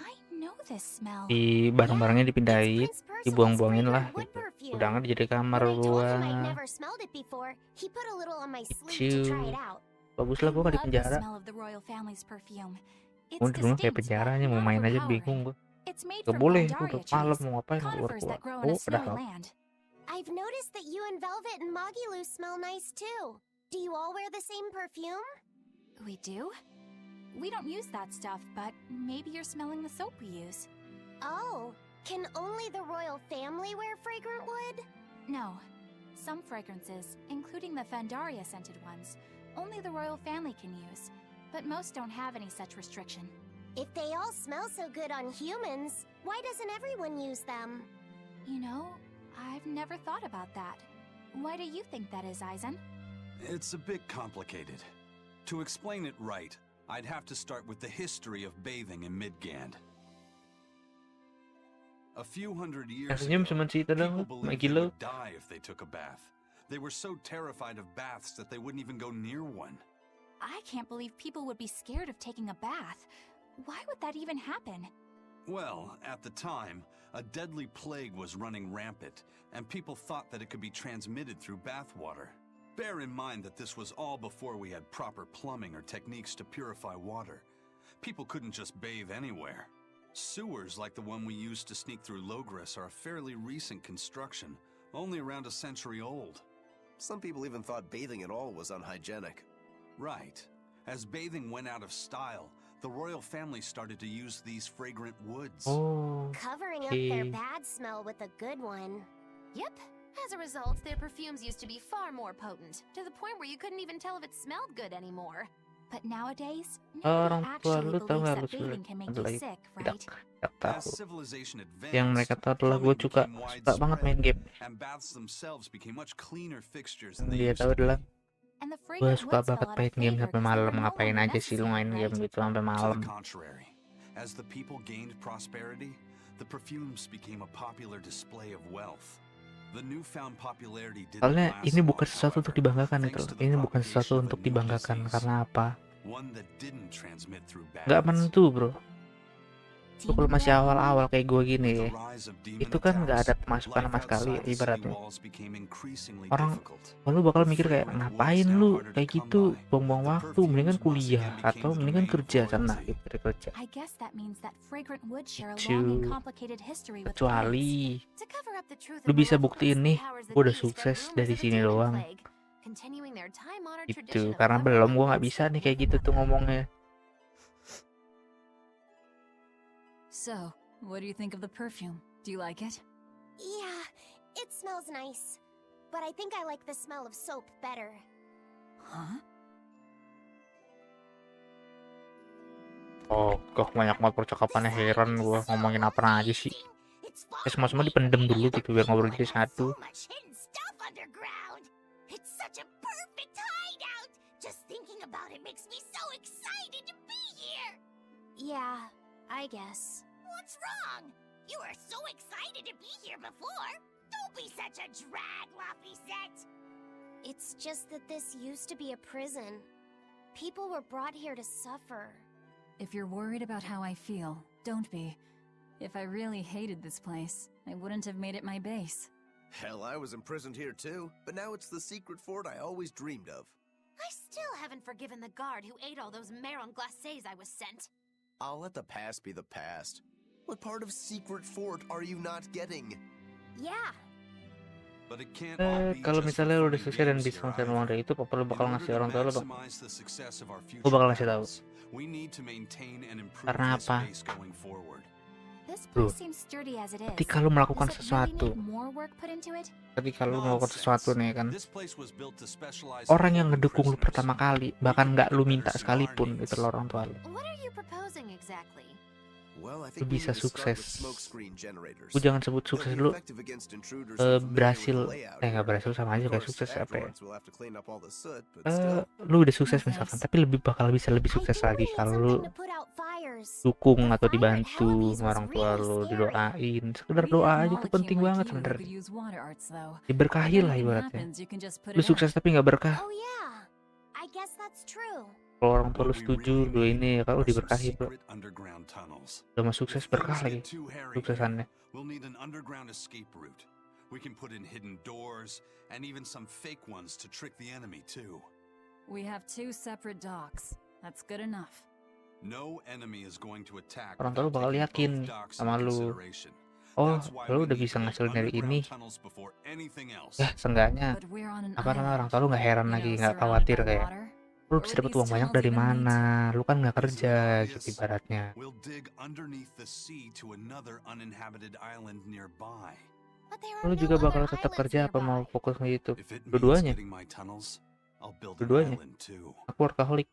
Speaker 5: I know this smell.
Speaker 3: Di barang-barangnya dipindahin,
Speaker 7: It's Prince Percival's
Speaker 3: dibuang-buangin lah
Speaker 7: fragrant wood
Speaker 3: gitu.
Speaker 7: perfume.
Speaker 3: Gudangnya jadi kamar
Speaker 7: When I told
Speaker 3: gua.
Speaker 7: him I'd never smelled it before, he put a little on my sleeve to try it out.
Speaker 3: Bagus lah, gue gak di
Speaker 5: I love the
Speaker 3: penjara.
Speaker 5: smell of the royal family's perfume. It's
Speaker 3: Gue di rumah kayak
Speaker 5: distinct,
Speaker 3: penjaranya, mau
Speaker 5: not
Speaker 3: main aja
Speaker 5: overpowering.
Speaker 3: bingung gue.
Speaker 5: It's made
Speaker 3: Gak
Speaker 5: from
Speaker 3: boleh,
Speaker 5: Pandaria
Speaker 3: udah malam
Speaker 5: trees,
Speaker 3: mau ngapain keluar
Speaker 5: conifers that grow in a
Speaker 3: keluar.
Speaker 5: snowy
Speaker 3: Padahal
Speaker 5: land.
Speaker 7: I've noticed that you and Velvet and Magilu smell nice too. Do you all wear the same perfume?
Speaker 5: We do? We don't use that stuff, but maybe you're smelling the soap we use.
Speaker 7: Oh, can only the royal family wear fragrant wood?
Speaker 5: No. Some fragrances, including the Pandaria scented ones, only the royal family can use, but most don't have any such restriction.
Speaker 7: If they all smell so good on humans, why doesn't everyone use them?
Speaker 5: You know, I've never thought about that. Why do you think that is, Aizen?
Speaker 6: It's a bit complicated. To explain it right, I'd have to start with the history of bathing in Midgand. A few hundred years
Speaker 3: senyum
Speaker 6: ago,
Speaker 3: cuman si itu doang,
Speaker 6: people believed they
Speaker 3: Magilo.
Speaker 6: would die if they took a bath. They were so terrified of baths that they wouldn't even go near one.
Speaker 5: I can't believe people would be scared of taking a bath. Why would that even happen?
Speaker 6: Well, at the time, a deadly plague was running rampant, and people thought that it could be transmitted through bathwater. Bear in mind that this was all before we had proper plumbing or techniques to purify water. People couldn't just bathe anywhere. Sewers like the one we used to sneak through Logris are a fairly recent construction, only around a century old.
Speaker 8: Some people even thought bathing at all was unhygienic.
Speaker 6: Right. As bathing went out of style, the royal family started to use these fragrant woods.
Speaker 3: Oh,
Speaker 7: Covering up their
Speaker 3: okay.
Speaker 7: bad smell with a good one.
Speaker 5: Yep. As a result, their perfumes used to be far more potent, to the point where you couldn't even tell if it smelled good anymore. But nowadays,
Speaker 3: Orang
Speaker 5: nobody
Speaker 3: tua
Speaker 5: actually
Speaker 3: lu tahu
Speaker 5: believes
Speaker 3: nggak
Speaker 5: that
Speaker 3: lu
Speaker 5: bathing can make you
Speaker 3: adalah
Speaker 5: sick,
Speaker 3: tidak
Speaker 5: right?
Speaker 3: tahu.
Speaker 6: As civilization advanced,
Speaker 3: Yang mereka tahu adalah gue
Speaker 6: plumbing
Speaker 3: suka
Speaker 6: became
Speaker 3: banget main game.
Speaker 6: widespread, and baths themselves became much cleaner fixtures than they
Speaker 3: Dia
Speaker 6: used
Speaker 3: tahu
Speaker 6: to be.
Speaker 3: adalah
Speaker 5: And the
Speaker 3: gue
Speaker 5: fragrant
Speaker 3: suka
Speaker 5: wood smell
Speaker 3: banget
Speaker 5: out
Speaker 3: main
Speaker 5: of
Speaker 3: game
Speaker 5: favor
Speaker 3: sampai
Speaker 5: 'cause they
Speaker 3: malam.
Speaker 5: were no
Speaker 3: Ngapain
Speaker 5: longer
Speaker 3: aja sih lu main
Speaker 5: necessary,
Speaker 3: game
Speaker 5: right?
Speaker 3: gitu sampai
Speaker 6: To
Speaker 3: malam?
Speaker 6: the contrary, as the people gained prosperity, the perfumes became a popular display of wealth. The newfound popularity didn't
Speaker 3: Soalnya
Speaker 6: last
Speaker 3: ini
Speaker 6: long,
Speaker 3: bukan sesuatu untuk
Speaker 6: however,
Speaker 3: dibanggakan gitu
Speaker 6: thanks
Speaker 3: loh.
Speaker 6: to the
Speaker 3: Ini bukan sesuatu
Speaker 6: propagation of a
Speaker 3: untuk
Speaker 6: new
Speaker 3: dibanggakan.
Speaker 6: disease,
Speaker 3: Karena apa?
Speaker 6: one that didn't transmit through
Speaker 3: Nggak
Speaker 6: baths.
Speaker 3: menentu bro. Lu kalau masih
Speaker 5: Demon
Speaker 3: awal-awal kayak gue gini
Speaker 6: With
Speaker 3: ya,
Speaker 6: the rise of demon
Speaker 3: itu kan nggak ada
Speaker 6: attacks,
Speaker 3: pemasukan
Speaker 6: life
Speaker 3: sama sekali
Speaker 6: outside the city
Speaker 3: ibaratnya.
Speaker 6: walls became increasingly
Speaker 3: Orang
Speaker 6: difficult.
Speaker 3: lu bakal
Speaker 6: With
Speaker 3: mikir kayak
Speaker 6: fragrant
Speaker 3: ngapain
Speaker 6: woods now
Speaker 3: lu
Speaker 6: harder to
Speaker 3: kayak
Speaker 6: come
Speaker 3: gitu,
Speaker 6: by,
Speaker 3: buang-buang
Speaker 6: the
Speaker 3: waktu, mendingan
Speaker 6: perfumes once
Speaker 3: kuliah
Speaker 6: again became
Speaker 3: atau
Speaker 6: the
Speaker 3: mendingan
Speaker 6: domain of
Speaker 3: kerja sana
Speaker 6: royalty.
Speaker 3: gitu kerja.
Speaker 5: I guess that means that fragrant wood share a
Speaker 3: Itu.
Speaker 5: long and complicated history with plants.
Speaker 3: Kecuali
Speaker 5: To cover up the truth
Speaker 3: lu
Speaker 5: and
Speaker 3: bisa
Speaker 5: malevolence,
Speaker 3: buktiin
Speaker 5: the
Speaker 3: nih,
Speaker 5: powers that
Speaker 3: gue udah
Speaker 5: be spread
Speaker 3: sukses
Speaker 5: rumors
Speaker 3: dari
Speaker 5: of a
Speaker 3: sini
Speaker 5: demon
Speaker 3: doang
Speaker 5: plague, continuing their time-honored
Speaker 3: gitu.
Speaker 5: tradition of
Speaker 3: Karena
Speaker 5: covering
Speaker 3: belum
Speaker 5: up
Speaker 3: gue nggak
Speaker 5: one
Speaker 3: bisa
Speaker 5: sin
Speaker 3: nih kayak
Speaker 5: with
Speaker 3: gitu tuh
Speaker 5: another.
Speaker 3: ngomongnya.
Speaker 4: So, what do you think of the perfume? Do you like it?
Speaker 7: Yeah, it smells nice. But I think I like the smell of soap better.
Speaker 4: Huh?
Speaker 3: Oh, kok banyak banget percakapannya, heran gue ngomongin apa aja sih.
Speaker 7: It's
Speaker 3: Ya semua dipendem dulu gitu biar ngobrol jadi satu.
Speaker 7: so much hidden stuff underground. It's such a perfect hideout. Just thinking about it makes me so excited to be here. Yeah, I guess. What's wrong? You were so excited to be here before. Don't be such a drag, Laphicet. It's just that this used to be a prison. People were brought here to suffer.
Speaker 4: If you're worried about how I feel, don't be. If I really hated this place, I wouldn't have made it my base.
Speaker 8: Hell, I was imprisoned here too, but now it's the secret fort I always dreamed of.
Speaker 5: I still haven't forgiven the guard who ate all those marron glacés I was sent.
Speaker 8: I'll let the past be the past. What part of secret fort are you not getting?
Speaker 7: Yeah.
Speaker 6: But it can't all be
Speaker 3: Kalau
Speaker 6: just
Speaker 3: misalnya
Speaker 6: for
Speaker 3: lu udah
Speaker 6: funny
Speaker 3: sukses dan
Speaker 6: games
Speaker 3: bisa
Speaker 6: here
Speaker 3: ngasihin
Speaker 6: either.
Speaker 3: uang dari itu, apa lu
Speaker 6: In
Speaker 3: bakal
Speaker 6: order
Speaker 3: ngasih
Speaker 6: to
Speaker 3: orang tua lu bang?
Speaker 6: maximize the success of our
Speaker 3: Gue
Speaker 6: future
Speaker 3: bakal ngasih tahu.
Speaker 6: battles, we need to maintain and improve
Speaker 3: Karena
Speaker 6: this
Speaker 3: apa?
Speaker 6: base going forward.
Speaker 5: This
Speaker 3: Bro,
Speaker 5: place seems sturdy as it is.
Speaker 3: ketika lu melakukan
Speaker 5: Does it really
Speaker 3: sesuatu,
Speaker 5: need more work put into it?
Speaker 3: ketika lu melakukan sesuatu nih kan,
Speaker 6: This place was built to specialize
Speaker 3: orang
Speaker 6: in
Speaker 3: yang
Speaker 6: holding
Speaker 3: ngedukung lu
Speaker 6: prisoners.
Speaker 3: pertama kali, bahkan nggak lu minta sekalipun, itu lo orang tua lu.
Speaker 5: What are you proposing exactly?
Speaker 8: Well, I
Speaker 3: Lu
Speaker 8: think we
Speaker 3: bisa
Speaker 8: need to start with
Speaker 3: sukses.
Speaker 8: smoke screen generators.
Speaker 3: Lu jangan sebut
Speaker 8: They'll
Speaker 3: sukses
Speaker 8: be
Speaker 3: dulu.
Speaker 8: effective against intruders who are familiar with
Speaker 3: Berhasil,
Speaker 8: the layout
Speaker 3: nggak
Speaker 8: here.
Speaker 3: berhasil sama aja
Speaker 8: Of
Speaker 3: kayak
Speaker 8: course,
Speaker 3: sukses apa ya?
Speaker 8: afterwards we'll have to clean up all the soot, but still.
Speaker 3: Lu udah sukses
Speaker 4: No
Speaker 3: misalkan,
Speaker 4: thanks.
Speaker 3: tapi bakal bisa lebih
Speaker 7: I
Speaker 3: sukses
Speaker 7: think
Speaker 3: lagi
Speaker 7: we need
Speaker 3: kalau lu
Speaker 7: something to put out fires.
Speaker 3: dukung
Speaker 7: The
Speaker 3: atau
Speaker 7: fire at
Speaker 3: dibantu
Speaker 7: Hellaby's
Speaker 3: sama
Speaker 7: was
Speaker 3: orang tua
Speaker 7: really
Speaker 3: lu,
Speaker 7: scary.
Speaker 3: didoain. Sekedar
Speaker 4: We
Speaker 3: doa
Speaker 4: have
Speaker 3: aja tuh
Speaker 4: molecule
Speaker 3: penting
Speaker 4: like
Speaker 3: banget
Speaker 4: you who
Speaker 3: sebenarnya.
Speaker 4: could use water arts though.
Speaker 3: Diberkahi
Speaker 4: If
Speaker 3: lah
Speaker 4: anything
Speaker 3: ibaratnya.
Speaker 4: happens, you can just put
Speaker 3: Lu
Speaker 4: it
Speaker 3: sukses
Speaker 4: out.
Speaker 3: tapi nggak berkah.
Speaker 7: Oh yeah, I guess that's true.
Speaker 3: Kalau orang tua lu
Speaker 6: What we
Speaker 3: setuju,
Speaker 6: really
Speaker 3: lu
Speaker 6: need
Speaker 3: ini kalau
Speaker 6: are some
Speaker 3: diberkahi bro.
Speaker 6: secret underground tunnels.
Speaker 3: Udah mau sukses
Speaker 6: If
Speaker 3: berkah
Speaker 6: things
Speaker 3: lagi
Speaker 6: get too hairy here,
Speaker 3: suksesannya.
Speaker 6: we'll need an underground escape route. We can put in hidden doors and even some fake ones to trick the enemy too.
Speaker 4: We have 2 separate docks. That's good enough.
Speaker 6: No enemy is going to attack
Speaker 3: Orang tua lu
Speaker 6: without
Speaker 3: bakal
Speaker 6: taking
Speaker 3: yakin
Speaker 6: both docks
Speaker 3: sama
Speaker 6: into
Speaker 3: lu.
Speaker 6: consideration.
Speaker 3: Oh,
Speaker 6: That's why
Speaker 3: lu
Speaker 6: we
Speaker 3: udah
Speaker 6: need
Speaker 3: bisa
Speaker 6: to build
Speaker 3: ngasilin dari ini.
Speaker 6: underground tunnels before anything else.
Speaker 3: Ya, seenggaknya
Speaker 4: But we're on an
Speaker 3: apa namanya, orang
Speaker 4: island.
Speaker 3: tua lu nggak heran
Speaker 4: You
Speaker 3: lagi,
Speaker 4: know,
Speaker 3: nggak
Speaker 4: surrounded
Speaker 3: khawatir
Speaker 4: by
Speaker 3: kayak
Speaker 4: water.
Speaker 3: lu
Speaker 4: Where
Speaker 3: bisa
Speaker 4: would
Speaker 3: dapat
Speaker 4: these
Speaker 3: uang banyak
Speaker 4: tunnels
Speaker 3: dari
Speaker 4: even lead
Speaker 3: mana?
Speaker 4: to?
Speaker 3: Lu kan nggak
Speaker 6: Isn't
Speaker 3: kerja
Speaker 6: it
Speaker 3: gitu
Speaker 6: obvious?
Speaker 3: ibaratnya.
Speaker 6: We'll dig underneath the sea to another uninhabited island nearby.
Speaker 5: But there
Speaker 3: Lu
Speaker 5: are
Speaker 3: juga
Speaker 5: no
Speaker 3: bakal
Speaker 5: other
Speaker 3: tetap
Speaker 5: islands
Speaker 3: kerja apa mau
Speaker 5: nearby.
Speaker 3: fokus ke YouTube?
Speaker 6: If it means
Speaker 3: Dua-duanya.
Speaker 6: getting my tunnels, I'll build an
Speaker 3: Dua-duanya.
Speaker 6: island too.
Speaker 3: Aku workaholic.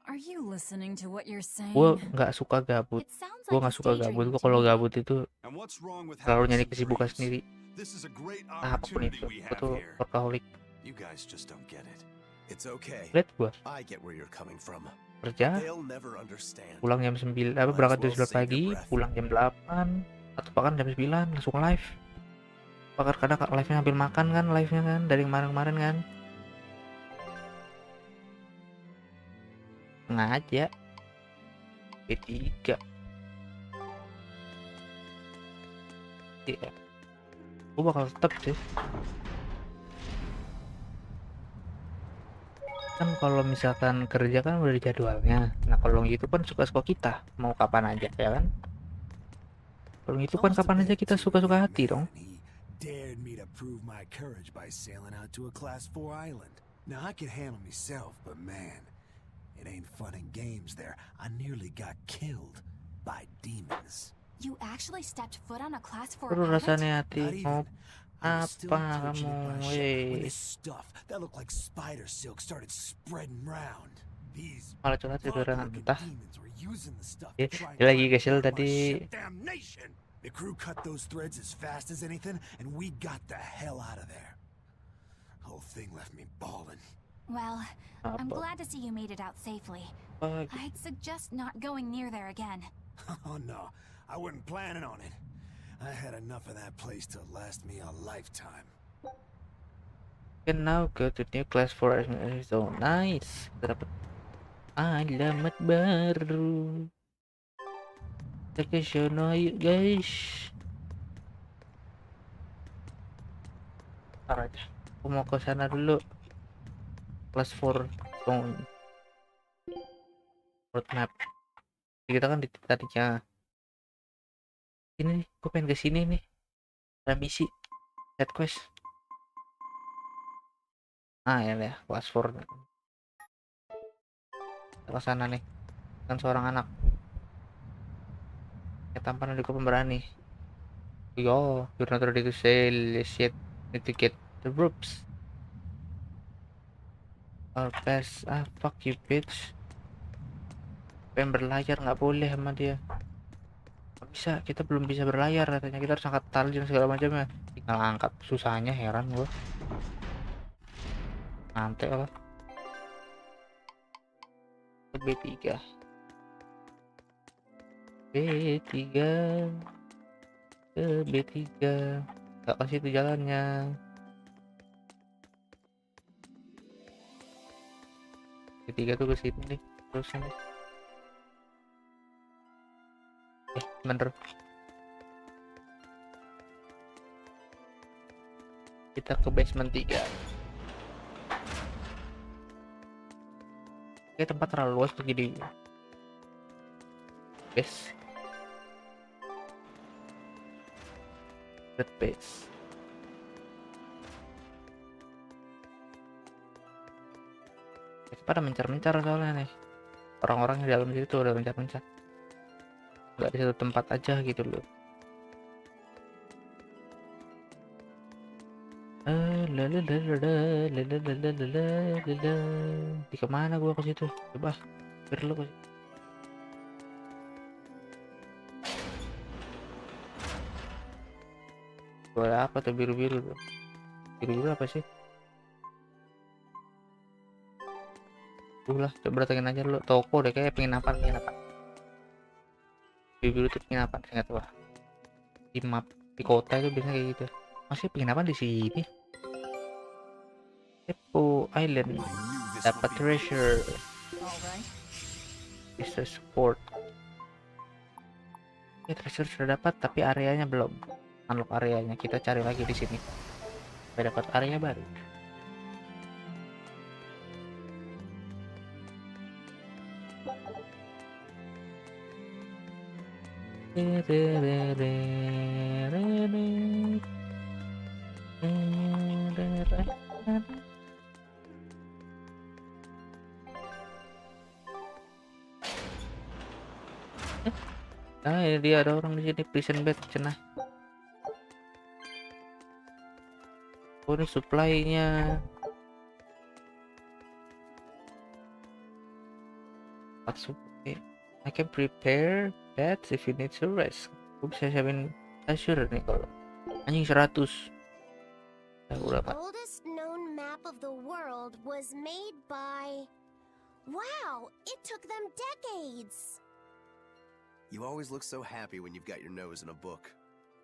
Speaker 4: Are you listening to what you're saying?
Speaker 3: Gue nggak suka gabut.
Speaker 5: It sounds
Speaker 3: Gue
Speaker 5: like
Speaker 3: nggak
Speaker 5: a
Speaker 3: suka gabut.
Speaker 5: daydream
Speaker 3: Gue
Speaker 5: to
Speaker 3: kalau
Speaker 5: me.
Speaker 3: gabut itu
Speaker 6: And what's wrong with
Speaker 3: selalu
Speaker 6: having
Speaker 3: nyari
Speaker 6: some
Speaker 3: kesibukan
Speaker 6: dreams?
Speaker 3: sendiri.
Speaker 6: This is a great
Speaker 3: Apapun
Speaker 6: opportunity
Speaker 3: itu.
Speaker 6: we
Speaker 3: Gue
Speaker 6: have
Speaker 3: tuh
Speaker 6: here.
Speaker 3: workaholic.
Speaker 6: You guys just don't get it.
Speaker 8: It's okay.
Speaker 3: Lihat gue
Speaker 8: I get where you're coming from.
Speaker 3: kerja,
Speaker 8: They'll never understand.
Speaker 3: pulang jam 9, apa
Speaker 8: Might
Speaker 3: berangkat
Speaker 8: as
Speaker 3: jam
Speaker 8: well
Speaker 3: 9
Speaker 8: save your
Speaker 3: pagi,
Speaker 8: breath.
Speaker 3: pulang jam 8, atau bahkan jam 9 langsung live. Bahkan kadang live-nya sambil makan kan, live-nya kan dari kemarin-kemarin kan. Sengaja. B3. Iya. Gue bakal tetap sih. Kan kalau misalkan kerja kan udah ada jadwalnya. Nah kalau gitu kan suka-suka kita, mau kapan aja ya kan. Kalau gitu kan kapan aja kita suka-suka hati dong.
Speaker 9: Dared me to prove my courage by sailing out to a class 4 island. Now I can handle myself, but man, it ain't fun and games there. I nearly got killed by demons.
Speaker 5: You actually stepped foot on a class 4
Speaker 3: Terus
Speaker 5: island?
Speaker 3: rasanya hati
Speaker 9: Not
Speaker 3: mau
Speaker 9: even. I was still
Speaker 3: apa
Speaker 9: approaching it
Speaker 3: kamu,
Speaker 9: by ship when
Speaker 3: weh.
Speaker 9: this stuff that looked like spider silk started spreading round. These
Speaker 3: Malah curhat juga entah.
Speaker 9: demons were using the stuff
Speaker 3: Ya,
Speaker 9: to try
Speaker 3: dia lagi
Speaker 9: and
Speaker 3: kesel
Speaker 9: burn my
Speaker 3: tadi.
Speaker 9: ship. Damnation! The crew cut those threads as fast as anything, and we got the hell out of there. Whole thing left me bawling.
Speaker 5: Well, I'm
Speaker 3: Apa?
Speaker 5: glad to see you made it out safely.
Speaker 3: Apa?
Speaker 5: I'd suggest not going near there again.
Speaker 9: Oh no, I wasn't planning on it. I had enough of that place to last me a lifetime.
Speaker 3: Can now go to new class for so nice. Kita dapat alamat baru. Kita ke sono yuk guys. Ntar aja. Aku mau ke sana dulu. Class 4 zone. Roadmap. Kita kan di tadinya. Ini nih, gue pengen ke sini nih. Ada misi. Set quest. Ah ya ya, kelas 4. Kita ke sana nih. Kan seorang anak. Ya tampan ada pemberani. Yo, you're not ready to sail yet. Need to get the ropes. Or pass. Ah, fuck you bitch. Pengen berlayar nggak boleh sama dia. Nggak bisa, kita belum bisa berlayar katanya. Kita harus angkat tali dan segala macamnya. Tinggal angkat, susahnya heran gua. Nanti lah. B3. B3 ke B3. Gak ke situ jalannya. B3 tuh ke sini nih. Terus ini. Bener. Kita ke basement 3. Kayak tempat terlalu luas tuh jadi base. Base. Kita pada mencar-mencar soalnya nih. Orang-orang di dalam situ udah mencar-mencar. Gak di satu tempat aja gitu loh. Di kemana gua ke situ? Coba biar lu ke situ. Gua apa tuh biru-biru tuh? Biru-biru apa sih? Lah, coba datengin aja lu toko deh, kayak pengen apa? Biru-biru tuh pengen apa? Saya nggak tahu. Di map di kota itu biasanya kayak gitu. Masih pengen apa di sini? Epo Island dapat treasure. Bisa support. Ya treasure sudah dapat tapi areanya belum. Unlock areanya, kita cari lagi di sini. Supaya dapat area baru. Nah, ini dia ada orang di sini, prison bed cenah. Oh, ini supply-nya. I can prepare that if you need to rest. Gue bisa siapin kasur nih kalau anjing 100. Udah
Speaker 7: The
Speaker 3: Pak.
Speaker 7: oldest known map of the world was made by... Wow, it took them decades!
Speaker 8: You always look so happy when you've got your nose in a book.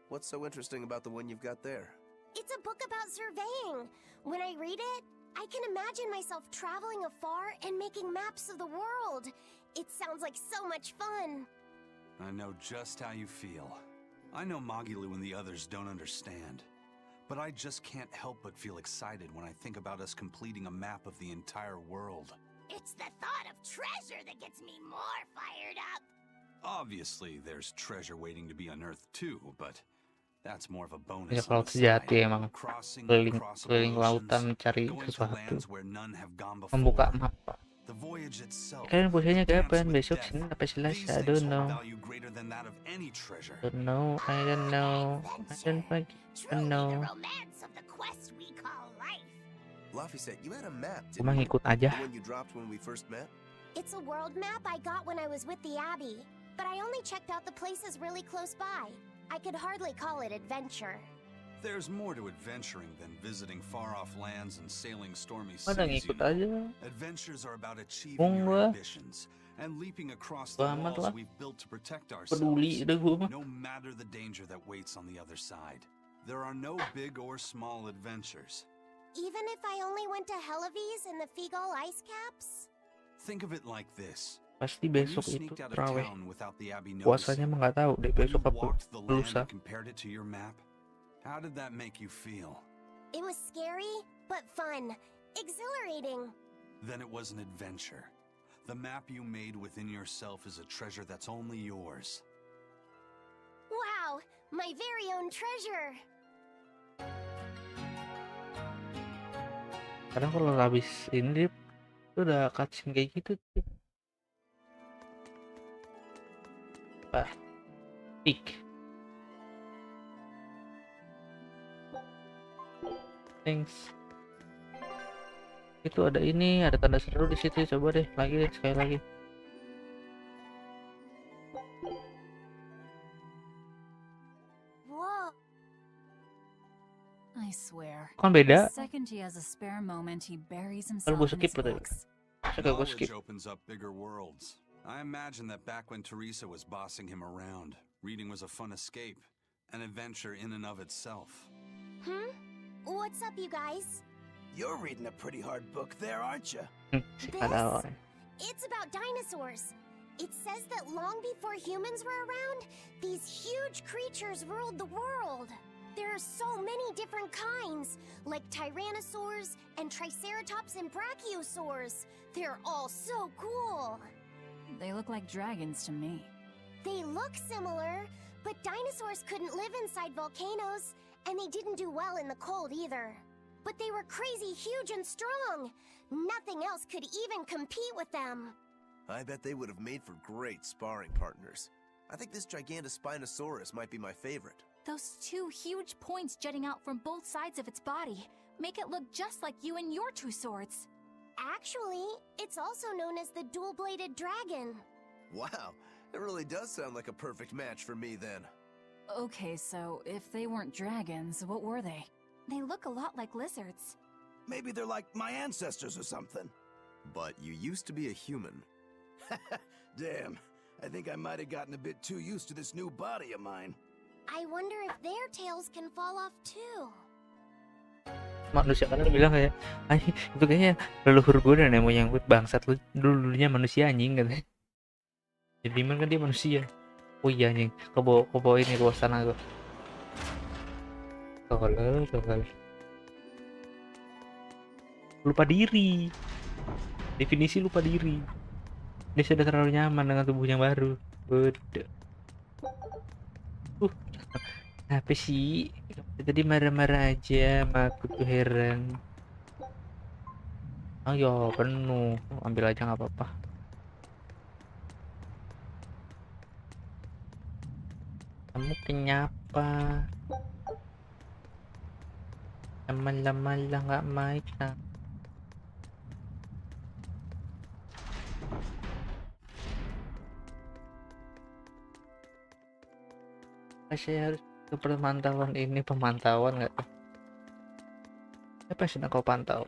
Speaker 8: What's so interesting about the one you've got there?
Speaker 7: It's a book about surveying. When I read it, I can imagine myself traveling afar and making maps of the world. It sounds like so much fun.
Speaker 6: I know just how you feel. I know Magilu and the others don't understand. But I just can't help but feel excited when I think about us completing a map of the entire world.
Speaker 7: It's the thought of treasure that gets me more fired up.
Speaker 6: Obviously, there's treasure waiting to be unearthed too, but that's more of a
Speaker 3: Ya
Speaker 6: bonus
Speaker 3: kalau
Speaker 6: on the
Speaker 3: sejati
Speaker 6: side.
Speaker 3: emang
Speaker 6: Crossing
Speaker 3: keliling
Speaker 6: uncrossable
Speaker 3: lautan
Speaker 6: oceans,
Speaker 3: mencari
Speaker 6: going to
Speaker 3: sesuatu,
Speaker 6: lands where none have gone
Speaker 3: membuka
Speaker 6: before.
Speaker 3: map.
Speaker 6: The voyage itself,
Speaker 3: Kalian puasanya
Speaker 6: the dance
Speaker 3: kapan?
Speaker 6: with
Speaker 3: Besok,
Speaker 6: death.
Speaker 3: Senin, apa Selasa?
Speaker 6: These
Speaker 3: I
Speaker 6: things
Speaker 3: don't
Speaker 6: hold
Speaker 3: know.
Speaker 6: value greater than that of any treasure.
Speaker 3: I don't know. I don't know.
Speaker 7: Truly the romance of the quest we call life.
Speaker 8: Luffy said you had a map,
Speaker 3: Cuma
Speaker 8: didn't you?
Speaker 3: ngikut aja.
Speaker 8: The one you dropped when we first met?
Speaker 7: It's a world map I got when I was with the Abbey, but I only checked out the places really close by. I could hardly call it adventure.
Speaker 6: There's more to adventuring than visiting far-off lands and sailing stormy
Speaker 3: Mana
Speaker 6: seas.
Speaker 3: ngikut aja.
Speaker 6: Adventures are about achieving your ambitions and leaping across the
Speaker 3: Amat
Speaker 6: walls
Speaker 3: lah.
Speaker 6: we've built to protect
Speaker 3: Peduli
Speaker 6: ourselves.
Speaker 3: udah gua mah.
Speaker 6: No matter the danger that waits on the other side, there are no big or small adventures.
Speaker 7: Even if I only went to Helavis and the Figal ice caps?
Speaker 6: Think of it like this.
Speaker 3: Pasti
Speaker 6: When you
Speaker 3: besok itu
Speaker 6: sneaked out of
Speaker 3: terawih.
Speaker 6: town without the Abbey
Speaker 3: Puasanya
Speaker 6: noticing,
Speaker 3: mah nggak tahu deh
Speaker 6: when
Speaker 3: besok
Speaker 6: you
Speaker 3: apa
Speaker 6: walked the land
Speaker 3: lusa.
Speaker 6: and compared it to your map, how did that make you feel?
Speaker 7: It was scary, but fun. Exhilarating.
Speaker 6: Then it was an adventure. The map you made within yourself is a treasure that's only yours.
Speaker 7: Wow, my very own treasure.
Speaker 3: Kadang kalau habis ini tuh udah cutscene kayak gitu tuh. Apa? Peak. Thanks. Itu ada ini, ada tanda seru di situ. Coba deh, lagi deh, sekali lagi.
Speaker 7: Whoa.
Speaker 4: I swear.
Speaker 3: Kan beda.
Speaker 4: The second he has a spare moment, he buries
Speaker 3: Kalau
Speaker 4: himself
Speaker 3: gue
Speaker 4: in
Speaker 3: skip
Speaker 4: his
Speaker 3: betul.
Speaker 4: books.
Speaker 3: Suka gue skip.
Speaker 6: Knowledge opens up bigger worlds. I imagine that back when Teresa was bossing him around, reading was a fun escape, an adventure in and of itself.
Speaker 7: What's up, you guys?
Speaker 9: You're reading a pretty hard book there, aren't you?
Speaker 3: Si Kadal.
Speaker 7: It's about dinosaurs. It says that long before humans were around, these huge creatures ruled the world. There are so many different kinds, like tyrannosaurs and triceratops and brachiosaurs. They're all so cool.
Speaker 4: They look like dragons to me.
Speaker 7: They look similar, but dinosaurs couldn't live inside volcanoes, and they didn't do well in the cold either. But they were crazy huge and strong. Nothing else could even compete with them.
Speaker 8: I bet they would have made for great sparring partners. I think this Gigantospinosaurus might be my favorite.
Speaker 5: Those two huge points jutting out from both sides of its body make it look just like you and your two swords.
Speaker 7: Actually, it's also known as the dual-bladed dragon.
Speaker 8: Wow, it really does sound like a perfect match for me then.
Speaker 4: Okay, so if they weren't dragons, what were they?
Speaker 5: They look a lot like lizards.
Speaker 9: Maybe they're like my ancestors or something.
Speaker 8: But you used to be a human.
Speaker 9: Damn, I think I might have gotten a bit too used to this new body of mine.
Speaker 7: I wonder if their tails can fall off too.
Speaker 3: Manusia kan bilang kayak, itu kayaknya leluhur gue dan yang nyangkut bangsat lu dulunya manusia anjing katanya. Jadi mana kan dia manusia. Oh iya anjing, kebawa ini ke sana gue. Tolol. Lupa diri. Definisi lupa diri. Dia sudah terlalu nyaman dengan tubuh yang baru. Bodoh. Apa sih? Tadi marah-marah aja sama aku tuh, heran. Ayo penuh, ambil aja nggak apa-apa. Kamu kenapa? Lama-lama lah nggak main lah. Saya harus ke pemantauan ini, pemantauan nggak tuh? Apa yang sedang kau pantau?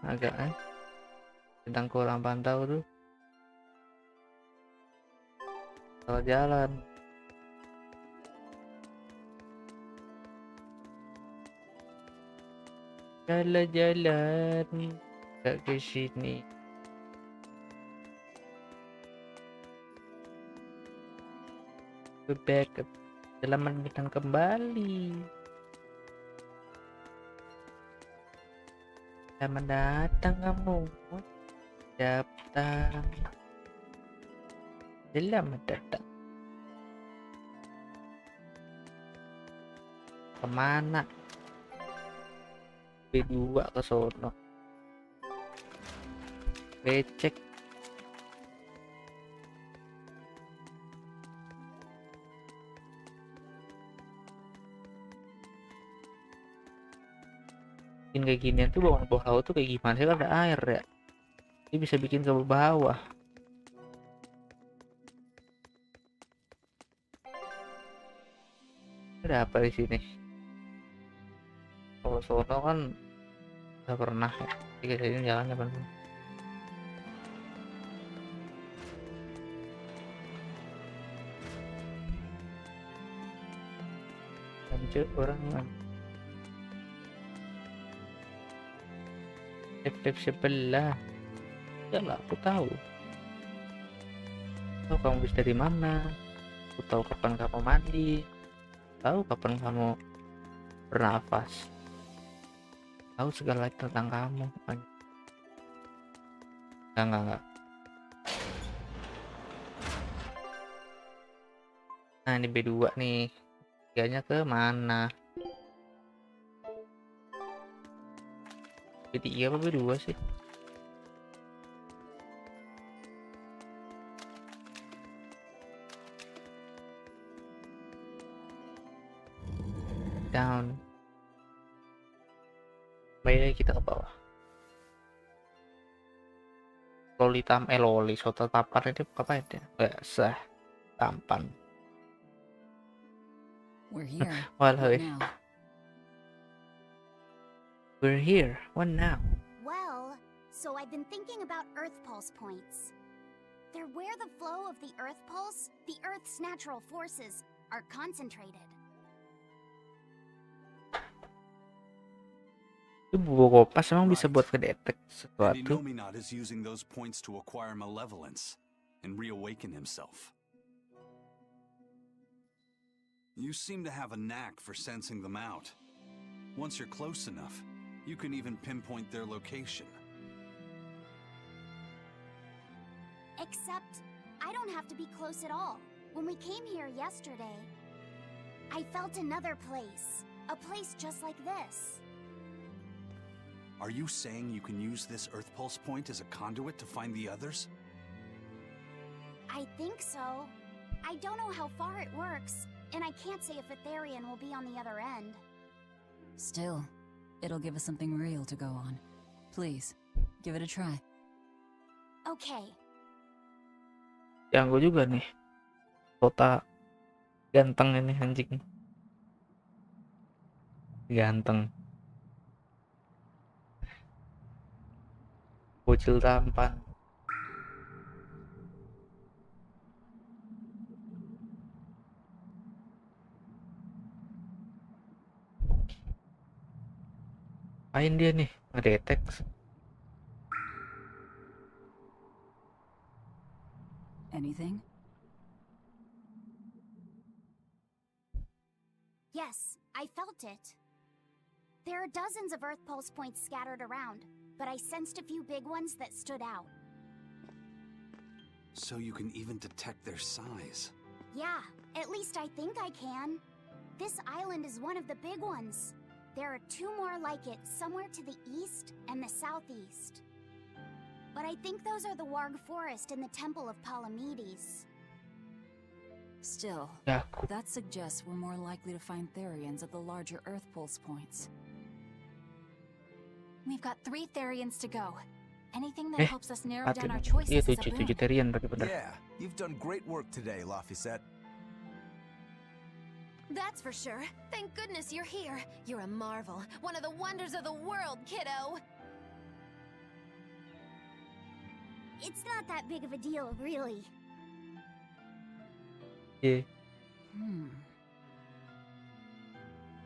Speaker 3: Agak sedang kurang pantau tuh. Kalau jalan Jalan-jalan ke sini. Selamat datang kembali. Selamat datang kamu. Datang. Selamat datang. Kemana? B2 ke sono. Becek. Bikin kayak ginian tuh bawah laut tuh kayak gimana sih, kan ada air ya. Dia bisa bikin ke bawah. Ada apa di sini? Kalau sono kan nggak pernah ya. Jika sini jalannya bener. Lanjut orang lift sebelah. Ya lah, aku tahu. Tahu kamu bisa dari mana. Aku tahu kapan kamu mandi. Tahu kapan kamu bernafas. Tahu segala tentang kamu. Enggak. Nah, ini B2 nih. Tiganya ke mana? B3 apa B2 sih? Down. Baik, kita ke bawah. Loli soto tapar itu apa itu? Biasa tampan.
Speaker 4: We're here.
Speaker 3: Well,
Speaker 4: What now?
Speaker 3: We're here. What now?
Speaker 7: Well, so I've been thinking about Earth Pulse points. They're where the flow of the Earth Pulse, the Earth's natural forces, are concentrated.
Speaker 3: Itu buku kopas emang bisa buat kedetek
Speaker 6: And
Speaker 3: sesuatu.
Speaker 6: Inominat is using those points to acquire malevolence and reawaken himself. You seem to have a knack for sensing them out. Once you're close enough, you can even pinpoint their location.
Speaker 7: Except, I don't have to be close at all. When we came here yesterday, I felt another place. A place just like this.
Speaker 6: Are you saying you can use this Earth Pulse point as a conduit to find the others?
Speaker 7: I think so. I don't know how far it works, and I can't say if Etherian will be on the other end.
Speaker 4: Still, it'll give us something real to go on. Please, give it a try.
Speaker 7: Okay.
Speaker 3: Yang gue juga nih. Kota ganteng ini anjing. Ganteng. Bocil tampan. Apain dia nih? Ngedetek.
Speaker 4: Anything?
Speaker 7: Yes, I felt it. There are dozens of Earth Pulse points scattered around, but I sensed a few big ones that stood out.
Speaker 6: So you can even detect their size.
Speaker 7: Yeah, at least I think I can. This island is one of the big ones. There are two more like it somewhere to the east and the southeast. But I think those are the Warg Forest and the Temple of Palamedes.
Speaker 4: Still,
Speaker 3: Ya,
Speaker 4: that suggests we're more likely to find Therians at the larger Earth Pulse points.
Speaker 5: We've got 3 Therians to go. Anything that helps us narrow down our
Speaker 3: Iya
Speaker 5: choices is a
Speaker 3: 7
Speaker 5: boon.
Speaker 3: Terian berarti bener.
Speaker 9: Yeah, you've done great work today, Lafayette.
Speaker 5: That's for sure. Thank goodness you're here. You're a marvel. One of the wonders of the world, kiddo.
Speaker 7: It's not that big of a deal, really.
Speaker 3: Iya.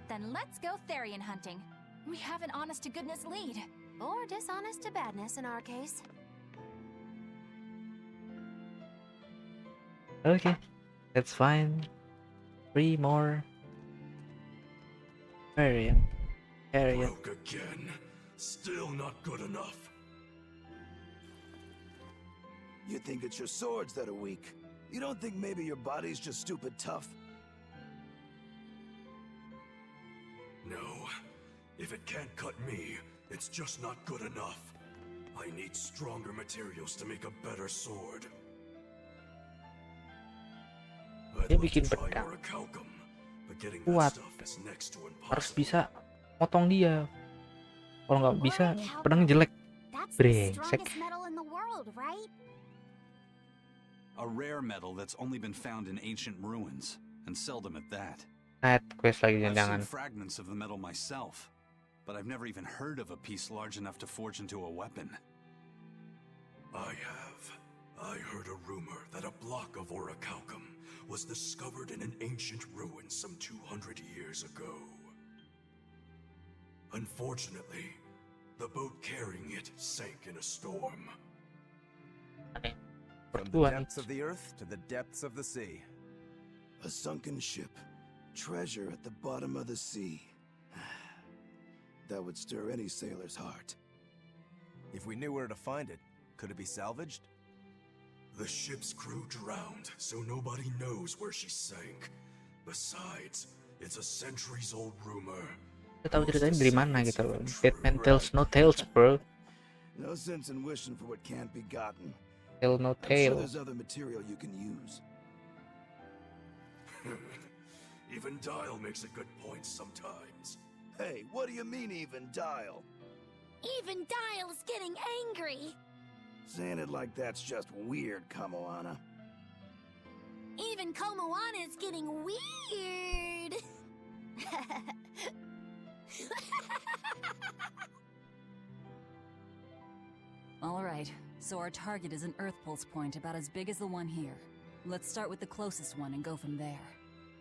Speaker 5: Then let's go Therian hunting. We have an honest-to-goodness lead.
Speaker 7: Or dishonest to badness in our case.
Speaker 3: Okay, that's fine. 3 more. Variant.
Speaker 9: Broke again. Still not good enough. You think it's your swords that are weak? You don't think maybe your body's just stupid tough? No. If it can't cut me, it's just not good enough. I need stronger materials to make a better sword.
Speaker 3: Dia bikin pedang kuat, harus bisa motong dia. Kalau nggak bisa, pedang jelek.
Speaker 7: That's the
Speaker 3: Brengsek.
Speaker 7: strongest metal in the world, right?
Speaker 6: A rare metal that's only been found in ancient ruins, and seldom at that.
Speaker 3: Side quest lagi
Speaker 6: I've
Speaker 3: jangan.
Speaker 6: seen fragments of the metal myself, but I've never even heard of a piece large enough to forge into a weapon.
Speaker 9: I have. I heard a rumor that a block of orichalcum was discovered in an ancient ruin some 200 years ago. Unfortunately, the boat carrying it sank in a storm.
Speaker 1: From the depths of the earth to the depths of the sea.
Speaker 9: A sunken ship, treasure at the bottom of the sea. That would stir any sailor's heart.
Speaker 1: If we knew where to find it, could it be salvaged?
Speaker 9: The ship's crew drowned, so nobody knows where she sank. Besides, it's a centuries-old rumor.
Speaker 3: Kita tahu ceritanya dari mana gitu loh. Batman tells no tales, bro.
Speaker 9: No sense in wishing for what can't be gotten.
Speaker 3: Tell no
Speaker 9: I'm sure
Speaker 3: tale.
Speaker 9: there's other material you can use. Even Dial makes a good point sometimes. Hey, what do you mean even Dial?
Speaker 7: Even Dial's getting angry.
Speaker 9: Saying it like that's just weird, Kamoana.
Speaker 7: Even Komoana's getting weird.
Speaker 4: All right, so our target is an Earth pulse point about as big as the one here. Let's start with the closest one and go from there.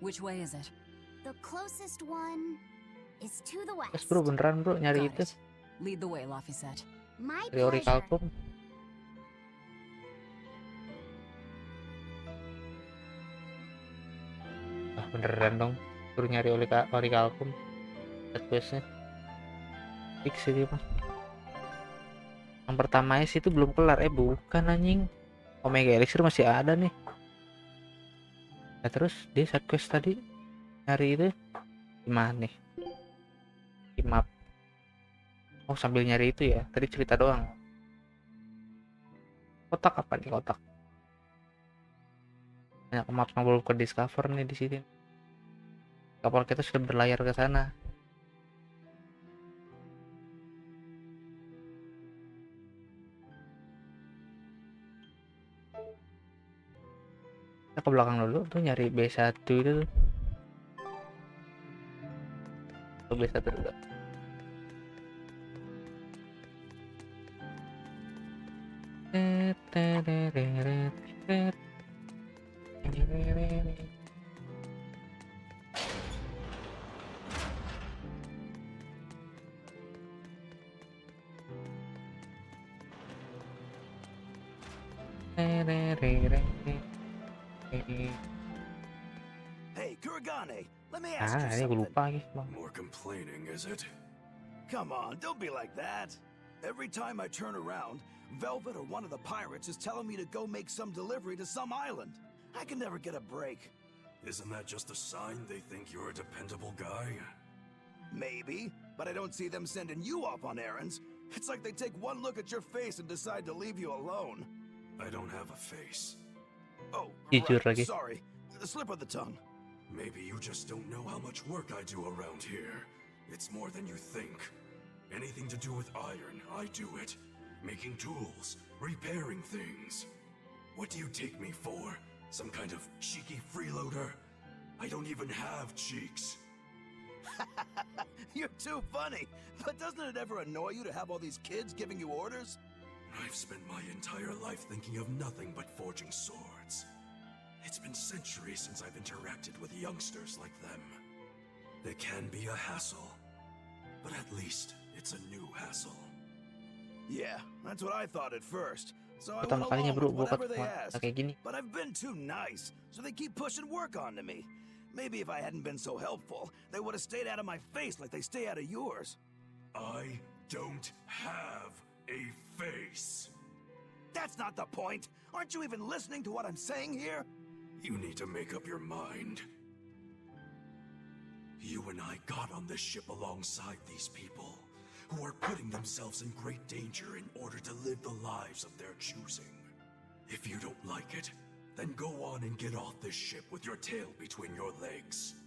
Speaker 4: Which way is it?
Speaker 7: The closest one is to the
Speaker 3: Terus
Speaker 7: west.
Speaker 3: bro, beneran bro nyari itu
Speaker 4: Got it. Lead the way, Lafayette.
Speaker 7: My
Speaker 3: teori
Speaker 7: pleasure.
Speaker 3: kalkum. Ah beneran dong, suruh nyari ori kalkum. Set questnya fix ini mah. Yang pertama sih itu belum kelar, bukan anjing. Omega Elixir masih ada nih. Nah terus dia side quest tadi nyari itu gimana nih? Di map. Oh sambil nyari itu ya, tadi cerita doang. Kotak apa nih kotak? Banyak map yang belum ke discover nih di sini. Kapal kita sudah berlayar ke sana. Kita ke belakang dulu tuh nyari B1 itu tuh. Tuh B1 dulu.
Speaker 9: Hey, Kuragane, let me ask you
Speaker 3: Ini gue
Speaker 9: something.
Speaker 3: lupa lagi bang.
Speaker 9: More complaining, is it? Come on, don't be like that. Every time I turn around, Velvet or one of the pirates is telling me to go make some delivery to some island. I can never get a break. Isn't that just a sign they think you're a dependable guy? Maybe, but I don't see them sending you off on errands. It's like they take one look at your face and decide to leave you alone. I don't have a face. Oh,
Speaker 3: Jujur
Speaker 9: right,
Speaker 3: lagi.
Speaker 9: sorry. The slip of the tongue. Maybe you just don't know how much work I do around here. It's more than you think. Anything to do with iron, I do it. Making tools, repairing things. What do you take me for? Some kind of cheeky freeloader? I don't even have cheeks. You're too funny. But doesn't it ever annoy you to have all these kids giving you orders? I've spent my entire life thinking of nothing but forging swords. It's been centuries since I've interacted with youngsters like them. They can be a hassle, but at least it's a new hassle.
Speaker 10: Yeah, that's what I thought at first. So I
Speaker 3: Pertama
Speaker 10: went
Speaker 3: kalinya
Speaker 10: along
Speaker 3: bro
Speaker 10: with
Speaker 3: gua
Speaker 10: whatever they
Speaker 3: ketemu
Speaker 10: asked.
Speaker 3: kayak gini.
Speaker 10: But I've been too nice, so they keep pushing work onto me. Maybe if I hadn't been so helpful, they would have stayed out of my face like they stay out of yours.
Speaker 9: I don't have a face.
Speaker 10: That's not the point. Aren't you even listening to what I'm saying here?
Speaker 9: You need to make up your mind. You and I got on this ship alongside these people, who are putting themselves in great danger in order to live the lives of their choosing. If you don't like it, then go on and get off this ship with your tail between your legs.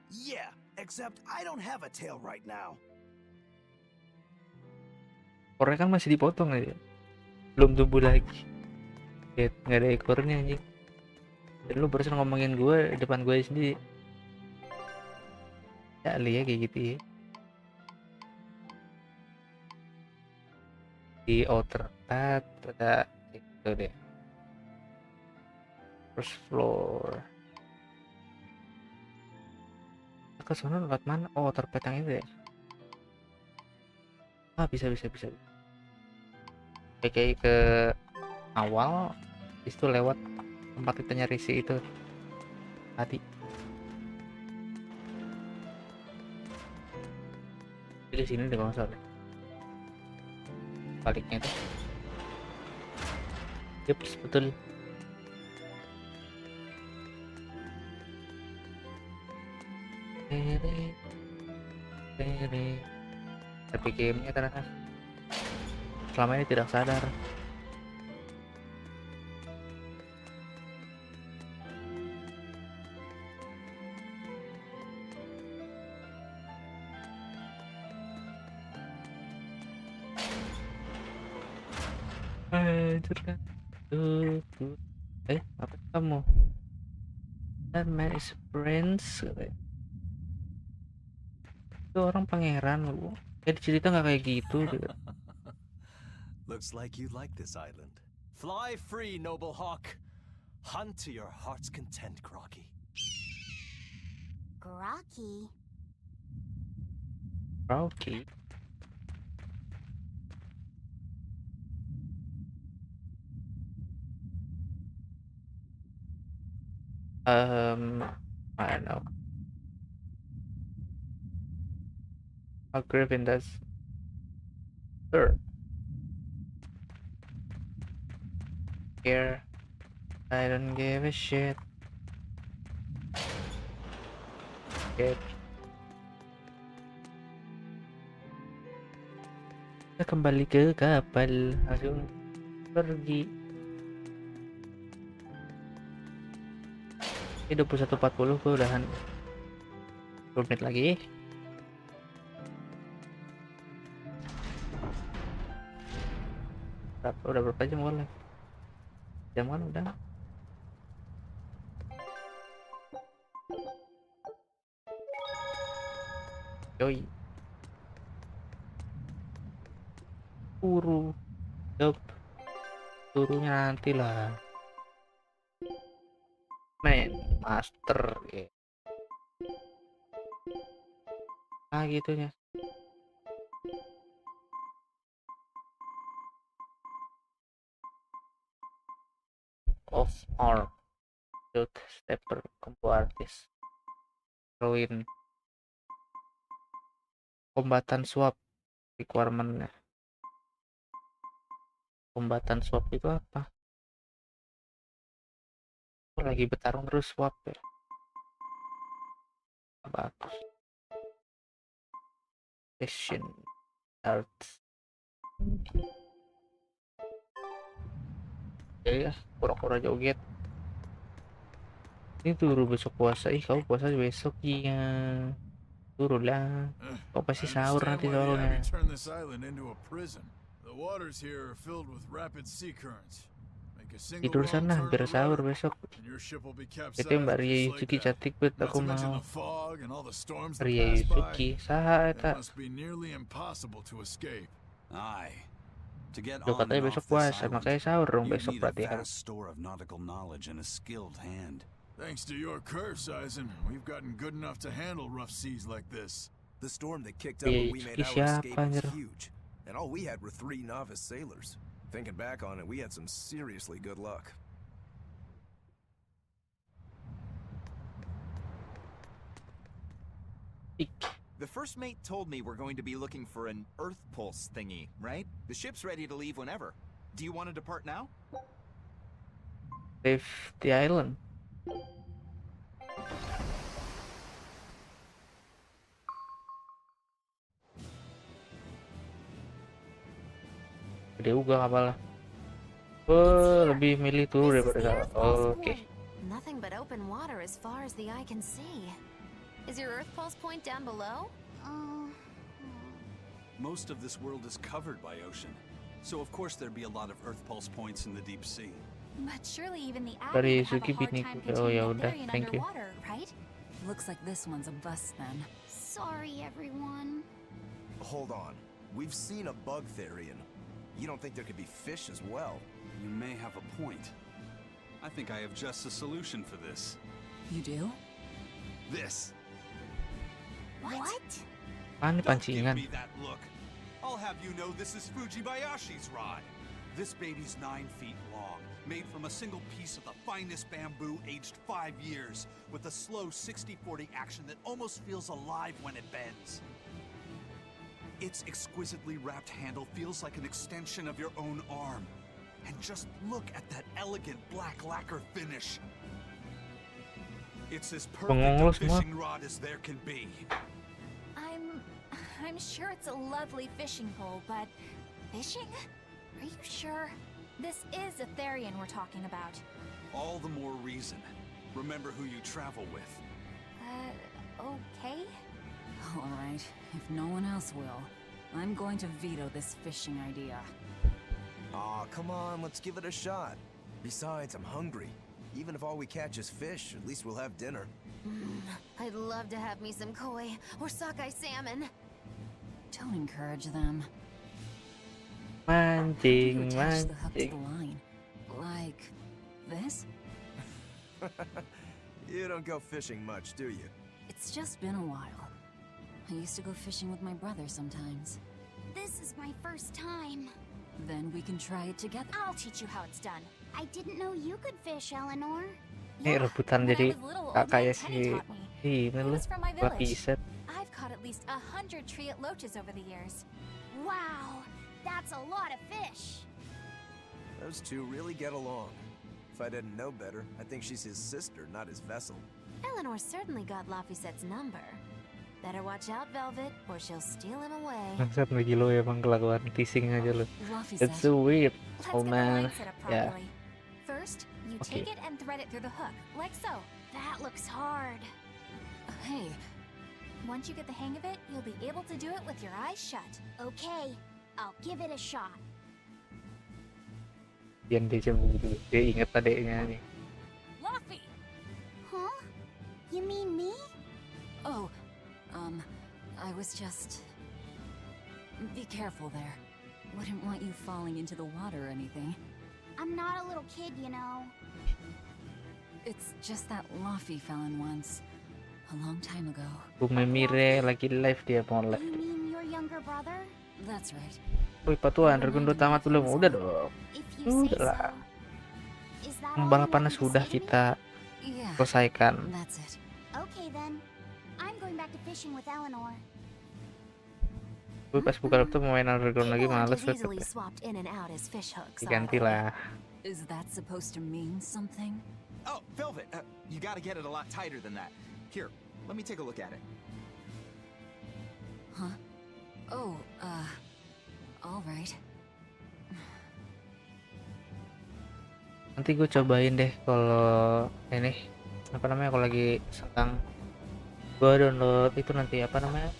Speaker 10: Yeah, except I don't have a tail right now.
Speaker 3: Ekornya kan masih dipotong aja, belum tumbuh lagi. Nggak ada ekornya anjing. Dan lu barusan ngomongin gue depan gue sendiri. Ya li ya kayak gitu ya. Di outer ada itu deh. First floor. Ke sana lewat mana? Oh, outer yang itu ya. Ah, bisa. Kayak ke awal, itu lewat tempat kita nyari si itu tadi. Di sini deh kalau nggak salah. Baliknya itu. Yups, betul. Tapi gamenya ternyata selama ini tidak sadar. Apa kamu? That man is a prince. Itu orang pangeran lu. Kayak cerita nggak kayak gitu.
Speaker 8: Looks like you like this island. Fly free, noble hawk. Hunt to your heart's content, Groggy.
Speaker 7: Groggy?
Speaker 3: Groggy? I don't know. A griffin does. Sure. Here, I don't give a shit. Shit. Kita kembali ke kapal, langsung pergi. Ini 21.40, gue udahan 10 menit lagi. Udah berapa jam boleh? Jam kan udah. Yoi. Yup. Turunya nanti lah. Main master ya. Gitunya. Of arm. Shoot stepper combo artist. Ruin. Kombatan swap requirement-nya. Kombatan swap itu apa? Lagi bertarung terus swap ya. Bagus. Session arts. Ya, pura-pura joget. Ini turu besok puasa. Kamu puasa besok ya. Turu lah. Kau pasti sahur nanti soalnya. Tidur sana biar sahur besok. Itu Mbak Ria Yuzuki cantik banget, aku mau. Ria Yuzuki saha eta. Lo katanya besok puasa, makanya sahur dong besok berarti harus.
Speaker 9: Thanks to your curse, Eisen, we've gotten good enough to handle rough seas like this.
Speaker 8: The storm that kicked up when we made our escape was huge, and all we had were 3 novice sailors. Thinking back on it, we had some seriously good luck.
Speaker 11: The first mate told me we're going to be looking for an Earth Pulse thingy, right? The ship's ready to leave whenever. Do you want to depart now?
Speaker 3: Leave the island. Gede juga kapalnya. Oh, lebih milih tuh daripada kapal. Oke.
Speaker 5: Nothing but open water as far as the eye can see. Is your Earth Pulse point down below?
Speaker 6: Most of this world is covered by ocean, so of course there'd be a lot of Earth Pulse points in the deep sea.
Speaker 5: But surely even the
Speaker 3: Dari
Speaker 5: Abbey would have
Speaker 3: Suki
Speaker 5: a hard
Speaker 3: Bini
Speaker 5: time
Speaker 3: kuda. Oh ya
Speaker 5: containing
Speaker 3: udah,
Speaker 5: Therian
Speaker 3: thank you.
Speaker 5: underwater, right?
Speaker 4: Looks like this one's a bust then.
Speaker 5: Sorry, everyone.
Speaker 8: Hold on. We've seen a bug Therian. You don't think there could be fish as well?
Speaker 6: You may have a point. I think I have just a solution for this.
Speaker 4: You do?
Speaker 6: This.
Speaker 5: What?
Speaker 3: Apaan nih
Speaker 6: Don't give
Speaker 3: pancingan?
Speaker 6: me that look. I'll have you know this is Fujibayashi's rod. This baby's 9 feet long, made from a single piece of the finest bamboo aged 5 years, with a slow 60-40 action that almost feels alive when it bends. Its exquisitely wrapped handle feels like an extension of your own arm. And just look at that elegant black lacquer finish. It's as perfect a fishing rod as there can be.
Speaker 5: I'm sure it's a lovely fishing pole, but fishing? Are you sure? This is a Therian we're talking about.
Speaker 6: All the more reason. Remember who you travel with.
Speaker 5: Okay?
Speaker 4: All right, if no one else will, I'm going to veto this fishing idea.
Speaker 8: Aw, come on, let's give it a shot. Besides, I'm hungry. Even if all we catch is fish, at least we'll have dinner.
Speaker 5: I'd love to have me some koi or sockeye salmon.
Speaker 4: Don't encourage them.
Speaker 3: Mancing,
Speaker 4: You attach the hook to
Speaker 3: mancing.
Speaker 4: the line. Like this?
Speaker 8: You don't go fishing much, do you?
Speaker 4: It's just been a while. I used to go fishing with my brother sometimes.
Speaker 7: This is my first time.
Speaker 4: Then we can try it together.
Speaker 5: I'll teach you how it's done.
Speaker 7: I didn't know you could fish, Eleanor.
Speaker 3: Ini rebutan
Speaker 5: when I
Speaker 3: jadi
Speaker 5: was little,
Speaker 3: kakaknya
Speaker 5: old man Teddy
Speaker 3: si
Speaker 5: taught me.
Speaker 3: ini
Speaker 5: He
Speaker 3: loh,
Speaker 5: was from my
Speaker 3: lapisan.
Speaker 5: I've caught at least 100 triot loaches over the years.
Speaker 7: Wow, that's a lot of fish.
Speaker 8: Those two really get along. If I didn't know better, I think she's his sister, not his vessel.
Speaker 5: Eleanor certainly got Lafisette's number. Better watch out, Velvet, or she'll steal him away.
Speaker 3: Bangsat lagi lo emang kelakuan teasing aja lo. That's so weird.
Speaker 5: Let's
Speaker 3: Oh
Speaker 5: get the
Speaker 3: man.
Speaker 5: line set up
Speaker 3: Yeah.
Speaker 5: properly. First, you
Speaker 3: Okay.
Speaker 5: take it and thread it through the hook, like so.
Speaker 7: That looks hard.
Speaker 4: Hey,
Speaker 5: Once you get the hang of it, you'll be able to do it with your eyes shut.
Speaker 7: Okay, I'll give it a shot.
Speaker 3: Yang dia cuma gitu. Dia ingat adeknya nih.
Speaker 4: Luffy!
Speaker 7: Huh? You mean me?
Speaker 4: Oh, I was just... Be careful there. Wouldn't want you falling into the water or anything.
Speaker 7: I'm not a little kid, you know.
Speaker 4: It's just that Luffy fell in once. A long time ago.
Speaker 3: Bung Memire lagi live dia mau
Speaker 7: You
Speaker 3: live.
Speaker 7: mean your younger brother?
Speaker 4: That's right.
Speaker 3: Woi patuan, Rekundo tamat belum? Udah dong.
Speaker 7: If you say
Speaker 3: Udah lah.
Speaker 7: so. Is that all you
Speaker 3: Balapannya
Speaker 7: wanted to
Speaker 3: sudah
Speaker 7: say to me?
Speaker 3: kita
Speaker 4: Yeah,
Speaker 3: selesaikan.
Speaker 4: that's it.
Speaker 7: Okay then. I'm going back to fishing with Eleanor.
Speaker 3: Gue pas buka laptop mau main underground lagi
Speaker 5: People aren't
Speaker 3: males
Speaker 5: as
Speaker 3: tetep
Speaker 5: easily
Speaker 3: ya.
Speaker 5: swapped in and out as fish hooks. are
Speaker 3: Diganti
Speaker 5: they?
Speaker 3: lah.
Speaker 4: Is that supposed to mean something?
Speaker 11: Oh, Velvet, you gotta get it a lot tighter than that. Here, let me take a look at it.
Speaker 4: Huh? Oh, all right.
Speaker 3: Nanti gue cobain deh kalau ini apa namanya kalau lagi sedang gue download itu nanti apa namanya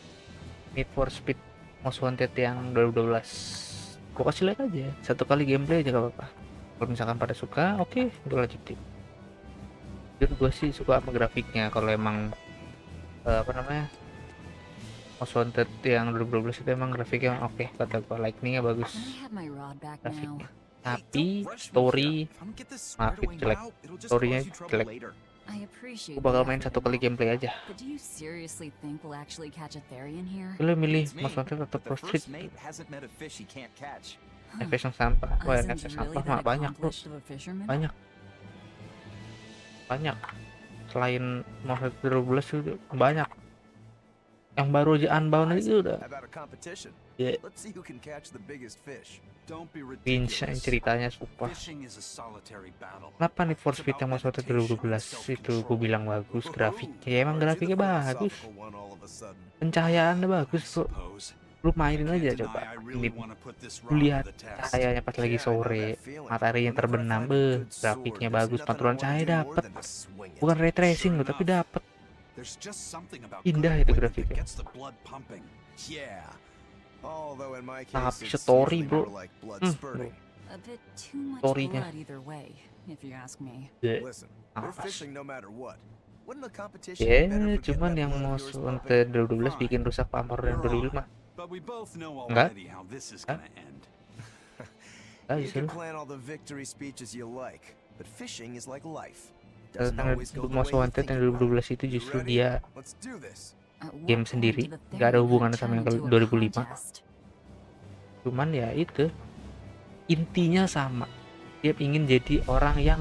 Speaker 3: Need for Speed Most Wanted yang 2012. Gue kasih lihat aja satu kali gameplay aja gak apa-apa. Kalau misalkan pada suka, oke, gue lanjutin. Jadi gue sih suka sama grafiknya. Kalau emang apa namanya Most Wanted yang 2012 itu emang grafiknya oke, kata gue, lightningnya bagus
Speaker 4: Can I have my rod back now?
Speaker 3: grafiknya. Tapi story maafin jelek, storynya jelek.
Speaker 4: I appreciate
Speaker 3: Aku bakal
Speaker 4: the
Speaker 3: main
Speaker 4: effort
Speaker 3: satu kali
Speaker 4: and all,
Speaker 3: gameplay aja.
Speaker 4: but do you seriously think we'll actually catch a Therian here?
Speaker 3: Lu milih
Speaker 11: It's me,
Speaker 3: Most Wanted atau
Speaker 11: but the
Speaker 3: Pursuit?
Speaker 11: first mate hasn't met a fish he can't catch.
Speaker 3: Efek yang sampah. Wah,
Speaker 4: Isn't
Speaker 3: efek
Speaker 4: he
Speaker 3: sampah
Speaker 4: really
Speaker 3: mah
Speaker 4: that
Speaker 3: banyak bro.
Speaker 4: accomplished of a fisherman?
Speaker 3: Banyak. Selain Most Wanted 12 itu banyak. Yang baru aja Unbound itu udah.
Speaker 1: How about a competition?
Speaker 3: Ya,
Speaker 1: Let's see who can catch the biggest fish.
Speaker 6: Don't be
Speaker 3: Vince yang
Speaker 6: ridiculous.
Speaker 3: ceritanya super.
Speaker 6: Fishing is a solitary battle.
Speaker 3: Kenapa Need for Speed yang Most Wanted 2012 itu gue bilang bagus grafiknya? Ya emang grafiknya bagus. Pencahayaannya bagus bro.
Speaker 6: Suppose.
Speaker 3: Lu mainin aja coba. Ini lu lihat cahayanya pas lagi sore, mataharinya terbenam, grafiknya bagus, pantulan cahaya dapet. Bukan ray tracing loh, tapi dapet.
Speaker 6: There's just something about
Speaker 3: Indah
Speaker 6: good
Speaker 3: itu
Speaker 6: wind that
Speaker 3: grafiknya.
Speaker 6: gets the blood pumping.
Speaker 1: Yeah. Although in my
Speaker 3: Sangat
Speaker 1: case, it's
Speaker 3: story,
Speaker 1: usually
Speaker 3: bro.
Speaker 1: more like blood
Speaker 3: Bro.
Speaker 1: spurting.
Speaker 4: A bit too much
Speaker 3: Story-nya.
Speaker 4: blood either way, if you ask me.
Speaker 1: Listen, we're
Speaker 3: Apa?
Speaker 1: fishing no matter what. Wouldn't the competition
Speaker 3: Ya,
Speaker 1: be better for
Speaker 3: cuman
Speaker 1: getting
Speaker 3: yang
Speaker 1: that blood of
Speaker 3: Most
Speaker 1: yours
Speaker 3: Wanted
Speaker 1: pumping?
Speaker 3: 2012 bikin rusak pamor dan 2005.
Speaker 6: But we both know
Speaker 3: Enggak?
Speaker 6: already how this is gonna end.
Speaker 3: Ah,
Speaker 1: You
Speaker 3: justru.
Speaker 1: can plan all the victory speeches you like, but fishing is like life.
Speaker 3: Karena
Speaker 1: Doesn't always go the
Speaker 3: Most
Speaker 1: way you
Speaker 3: Wanted
Speaker 1: think
Speaker 3: yang
Speaker 1: it will.
Speaker 3: 2012 itu
Speaker 1: You
Speaker 3: justru
Speaker 1: ready?
Speaker 3: dia
Speaker 1: Let's do this.
Speaker 4: At what
Speaker 3: game
Speaker 4: point
Speaker 3: sendiri,
Speaker 4: did the
Speaker 3: nggak ada
Speaker 4: Therian
Speaker 3: hubungannya
Speaker 4: turn
Speaker 3: sama yang
Speaker 4: into a
Speaker 3: 2005.
Speaker 4: contest?
Speaker 3: Cuman ya itu intinya sama. Dia ingin jadi orang yang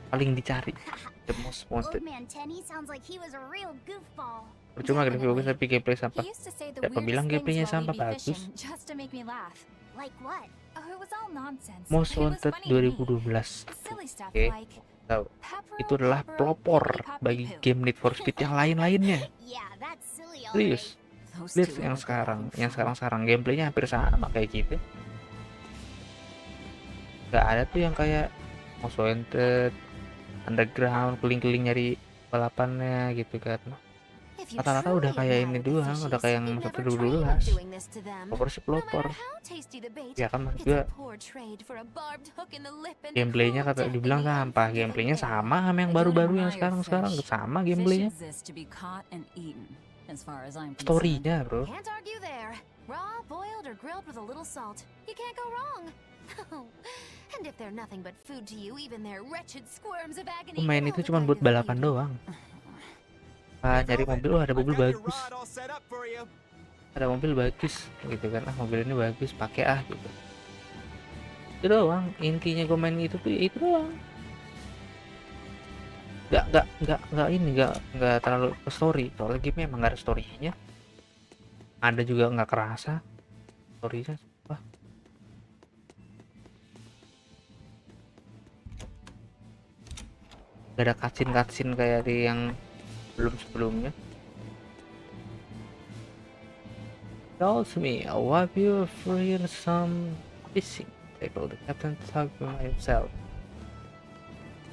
Speaker 3: paling dicari, the most
Speaker 7: Old
Speaker 3: wanted.
Speaker 7: man Tenny sounds like he was a real goofball.
Speaker 3: Percuma grafik bagus tapi gameplay sampah.
Speaker 5: He used to say the
Speaker 3: Siapa
Speaker 5: weirdest
Speaker 3: bilang
Speaker 5: things
Speaker 3: gameplaynya
Speaker 5: while
Speaker 3: sampah
Speaker 5: we'd be
Speaker 3: bagus?
Speaker 5: fishing, just to make me laugh.
Speaker 7: Like what?
Speaker 5: Oh, it was all nonsense.
Speaker 3: Most
Speaker 5: It was
Speaker 3: Wanted
Speaker 5: funny to me.
Speaker 3: 2012.
Speaker 5: Silly stuff
Speaker 3: Oke,
Speaker 5: like
Speaker 3: tahu.
Speaker 5: Pepero,
Speaker 3: Itu adalah
Speaker 5: Pepero,
Speaker 3: pelopor
Speaker 5: Pippy, Poppy,
Speaker 3: bagi
Speaker 5: Poo.
Speaker 3: game Need for Speed yang lain-lainnya.
Speaker 7: Yeah, that's silly alright.
Speaker 3: Serius.
Speaker 4: Those
Speaker 3: Lihat
Speaker 4: two
Speaker 3: yang
Speaker 4: are
Speaker 3: sekarang,
Speaker 4: having fun.
Speaker 3: gameplaynya hampir sama kayak gitu. Gak ada tuh yang kayak Most Wanted, Underground, keliling-keliling nyari balapannya gitu kan.
Speaker 5: If you
Speaker 3: Rata-rata
Speaker 5: truly
Speaker 3: udah kayak ini
Speaker 5: admire the
Speaker 3: doang, udah kayak yang
Speaker 5: fishies,
Speaker 3: Most
Speaker 5: you'd
Speaker 3: Wanted
Speaker 5: never dream of
Speaker 3: 2012.
Speaker 5: doing this to them.
Speaker 3: Pelopor sih
Speaker 5: No
Speaker 3: pelopor.
Speaker 5: matter how tasty the bait,
Speaker 3: Ya kan maksud
Speaker 5: it's
Speaker 3: gue
Speaker 5: a poor trade for a barbed hook in the lip and a
Speaker 3: gameplaynya
Speaker 5: cruel
Speaker 3: kata
Speaker 5: death
Speaker 3: dibilang
Speaker 5: in the
Speaker 3: sampah,
Speaker 5: unforgiving
Speaker 3: gameplaynya
Speaker 5: air.
Speaker 3: sama sama yang
Speaker 4: I don't
Speaker 3: baru-baru yang
Speaker 4: admire
Speaker 3: sekarang
Speaker 4: fish.
Speaker 3: sama
Speaker 4: Fish
Speaker 3: gameplaynya.
Speaker 4: exists to be caught and eaten, as far as I'm concerned.
Speaker 3: Storynya bro.
Speaker 5: Can't argue there. Raw, boiled, or grilled with a little salt. You can't go wrong. And if they're nothing but food to you, even their wretched squirms of agony.
Speaker 3: Main
Speaker 5: all
Speaker 3: itu
Speaker 5: the
Speaker 3: cuma
Speaker 5: kind
Speaker 3: buat
Speaker 5: of
Speaker 3: balapan
Speaker 5: beauty.
Speaker 3: doang. Nyari mobil, ada mobil bagus. Ada mobil bagus gitu kan. Mobil ini bagus, pakai gitu. Itu doang. Intinya gue main itu tuh ya itu doang. Nggak terlalu ke story. Soalnya game emang nggak ada storynya. Ada juga nggak kerasa storynya. Wah. Gak ada cutscene kayak di yang sebelumnya. Tells me, I'll wipe you free in some fishing. Tackle the captain talk to himself.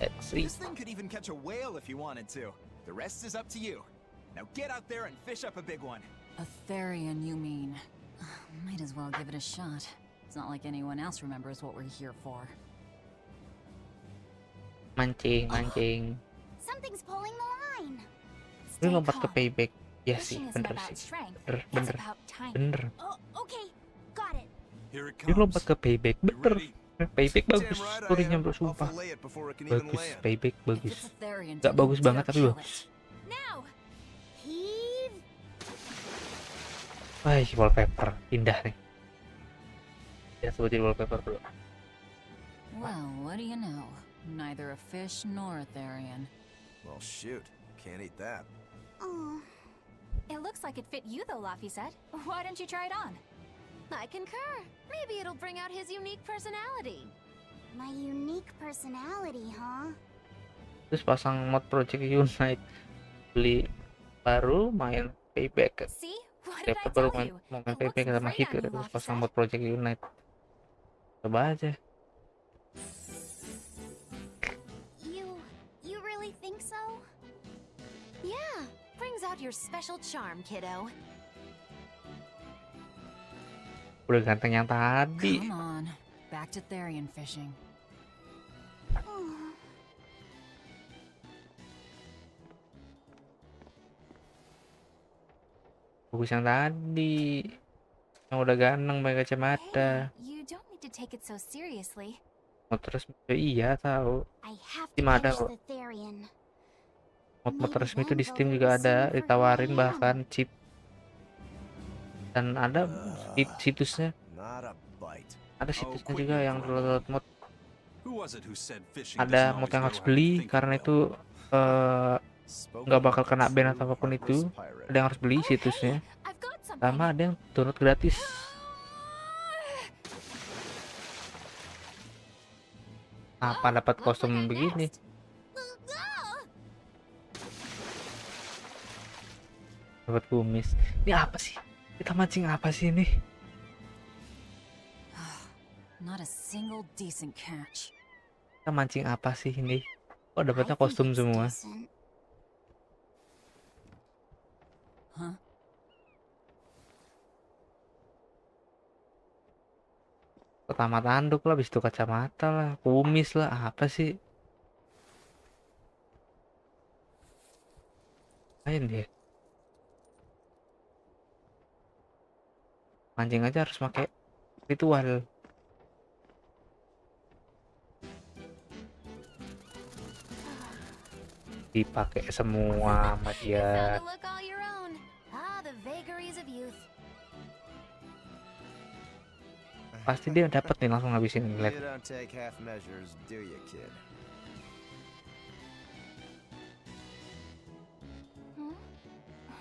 Speaker 3: Let's see.
Speaker 11: This thing could even catch a whale if you wanted to. The rest is up to you. Now get out there and fish up a big one.
Speaker 4: A Therian, you mean? Might as well give it a shot. It's not like anyone else remembers what we're here for.
Speaker 3: Mancing.
Speaker 7: Something's pulling the line.
Speaker 3: Ini
Speaker 5: Stay
Speaker 3: lompat ke
Speaker 5: calm.
Speaker 3: payback. Ya sih,
Speaker 5: Fishing isn't
Speaker 3: bener
Speaker 5: about
Speaker 3: sih.
Speaker 5: strength,
Speaker 3: Bener,
Speaker 5: it's
Speaker 3: bener,
Speaker 5: about timing.
Speaker 3: bener.
Speaker 7: Oh, okay. Got it.
Speaker 6: Here it
Speaker 3: Ini lompat
Speaker 6: comes.
Speaker 3: ke payback,
Speaker 6: You
Speaker 3: bener.
Speaker 6: ready?
Speaker 3: Payback
Speaker 1: Damn
Speaker 3: bagus,
Speaker 1: right I
Speaker 3: storynya
Speaker 1: am.
Speaker 3: bro,
Speaker 1: I'll
Speaker 3: sumpah.
Speaker 1: fillet it before it can even
Speaker 3: Bagus,
Speaker 1: land.
Speaker 3: payback
Speaker 4: If
Speaker 3: bagus.
Speaker 4: it's a Therian,
Speaker 3: Gak bagus
Speaker 4: you
Speaker 3: banget
Speaker 4: dare
Speaker 3: tapi
Speaker 4: kill
Speaker 3: bagus.
Speaker 4: it.
Speaker 5: Now,
Speaker 7: Heave.
Speaker 3: Wah, wallpaper indah nih. Ya sebutin wallpaper dulu.
Speaker 4: Well, what do you know? Neither a fish nor a Therian.
Speaker 1: Well, shoot. Can't eat that.
Speaker 7: Oh,
Speaker 5: it looks like it fit you though, Laffy said. Why don't you try it on? I concur. Maybe it'll bring out his unique personality.
Speaker 7: my unique personality, huh?
Speaker 3: Terus pasang mod Project Unite. Beli baru main payback.
Speaker 5: See? What did I
Speaker 3: Siapa baru
Speaker 5: tell you?
Speaker 3: mau main
Speaker 5: It looks
Speaker 3: payback sama
Speaker 5: great
Speaker 3: hit
Speaker 5: on you,
Speaker 3: terus
Speaker 5: Laffy
Speaker 3: pasang
Speaker 5: said.
Speaker 3: mod Project Unite. Coba aja.
Speaker 7: You really think so?
Speaker 5: Yeah, brings out your special charm, kiddo.
Speaker 3: Udah ganteng yang tadi.
Speaker 4: Come on, back to Therian fishing.
Speaker 7: Oh,
Speaker 3: Bagus yang tadi. Yang udah ganteng pakai kacamata.
Speaker 5: Hey, you don't need to take it so seriously.
Speaker 3: Oh, terus iya tahu.
Speaker 7: I have
Speaker 3: Di
Speaker 7: to
Speaker 3: mana
Speaker 7: catch
Speaker 3: kok?
Speaker 7: the Therian.
Speaker 3: mod resmi itu di Steam juga ada, ditawarin bahkan chip. Dan ada situsnya. Ada situsnya juga yang download mod. Ada mod yang harus beli karena itu nggak bakal kena ban atau apapun itu. Ada yang harus beli situsnya. Sama ada yang download gratis. Apa dapat kostum begini? Dapat kumis. Ini apa sih? Kita mancing apa sih ini?
Speaker 4: Not a single decent catch.
Speaker 3: Kita mancing apa sih ini? Kok dapatnya kostum semua?
Speaker 4: Huh?
Speaker 3: Pertama tanduk lah, habis itu kacamata lah, kumis lah, apa sih? Main dia. Mancing aja harus pakai ritual. Dipakai semua sama dia. Pasti dia dapat nih langsung ngabisin live.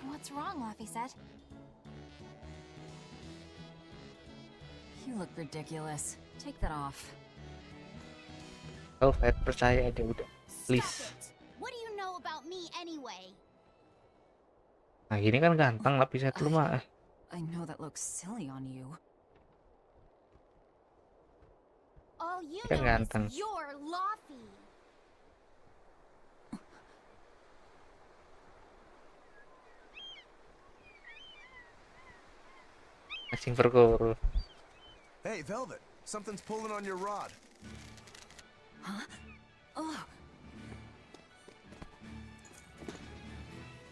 Speaker 5: What's wrong, Laphicet?
Speaker 4: You look ridiculous. Take that off.
Speaker 3: Oh, Fed, percaya aja udah. Please.
Speaker 7: What do you know about me anyway?
Speaker 3: Nah, gini kan ganteng Laphicet lu mah.
Speaker 4: I know that looks silly on you.
Speaker 7: All you
Speaker 3: Kan
Speaker 7: know
Speaker 3: ganteng.
Speaker 7: is you're Laffy.
Speaker 3: Mancing perkuru.
Speaker 1: Hey, Velvet, something's pulling on your rod.
Speaker 4: Huh? Oh.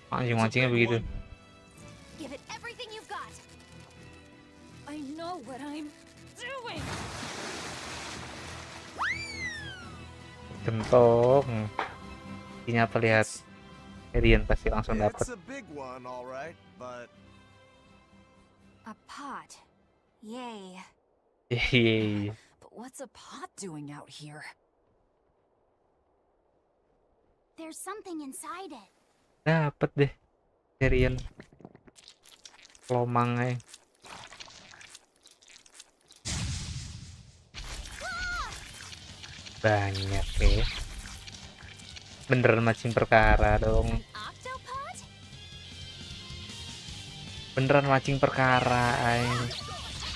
Speaker 3: Mancing-mancingnya begitu.
Speaker 7: Give it everything you've got.
Speaker 4: I know what I'm doing.
Speaker 3: Gentong. Ini apa lihat? Kalian pasti langsung dapat.
Speaker 1: It's a big one, all right, but
Speaker 5: A pot. Yay.
Speaker 3: Yeay.
Speaker 4: But what's a pot doing out here?
Speaker 7: There's something inside it.
Speaker 3: Dapat deh. Kalian. Lomangnya. Banyak ya. Beneran mancing perkara dong.
Speaker 7: Octopod?
Speaker 3: Beneran mancing perkara ay.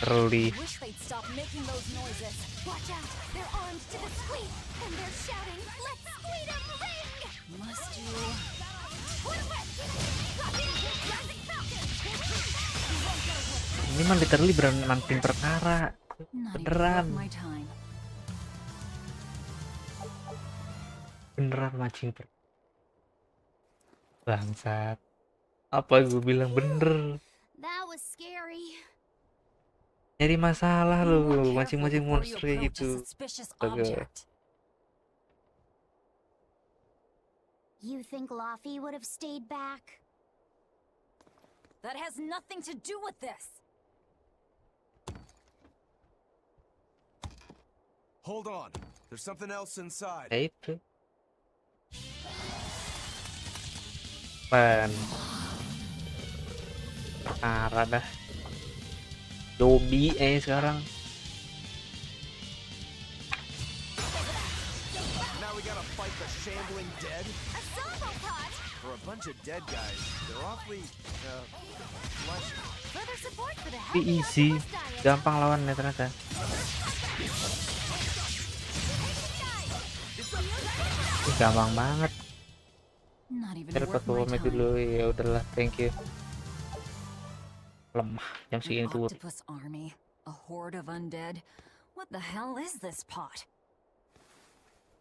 Speaker 3: Early.
Speaker 7: Wish they'd stop making those noises. Watch out. They're armed to the squeak and they're shouting, "Let's squeak 'em ring!"
Speaker 4: Must you?
Speaker 3: Ini mah literally beneran mancing perkara.
Speaker 4: Not even
Speaker 3: Beneran.
Speaker 4: worth my time.
Speaker 3: Beneran mancing bangsat. Apa gue bilang bener.
Speaker 7: That was scary.
Speaker 3: Nyari masalah
Speaker 4: Be more
Speaker 3: lu
Speaker 4: careful
Speaker 3: mancing-mancing
Speaker 4: before you
Speaker 3: monster kayak
Speaker 4: approach a
Speaker 3: gitu.
Speaker 4: suspicious
Speaker 3: Astaga.
Speaker 4: object.
Speaker 7: You think Laffy would have stayed back?
Speaker 4: That has nothing to do with this.
Speaker 1: hold on. There's something else inside.
Speaker 3: Ya itu. Ban. Parah dah. Zombie sekarang.
Speaker 1: Now we gotta fight the shambling dead.
Speaker 7: A solo pot!
Speaker 1: For a bunch of dead guys, they're awfully fleshy.
Speaker 7: Further support for the
Speaker 3: Tapi
Speaker 7: healthy
Speaker 3: easy,
Speaker 7: octopus diet.
Speaker 3: gampang lawannya ternyata. Gampang banget.
Speaker 4: Not even
Speaker 3: Dapat
Speaker 4: worth my
Speaker 3: bomnya
Speaker 4: time.
Speaker 3: dulu, ya udahlah, thank you. Lemah jam
Speaker 4: An
Speaker 3: segini tuh.
Speaker 4: octopus army, a horde of undead. What the hell is this pot?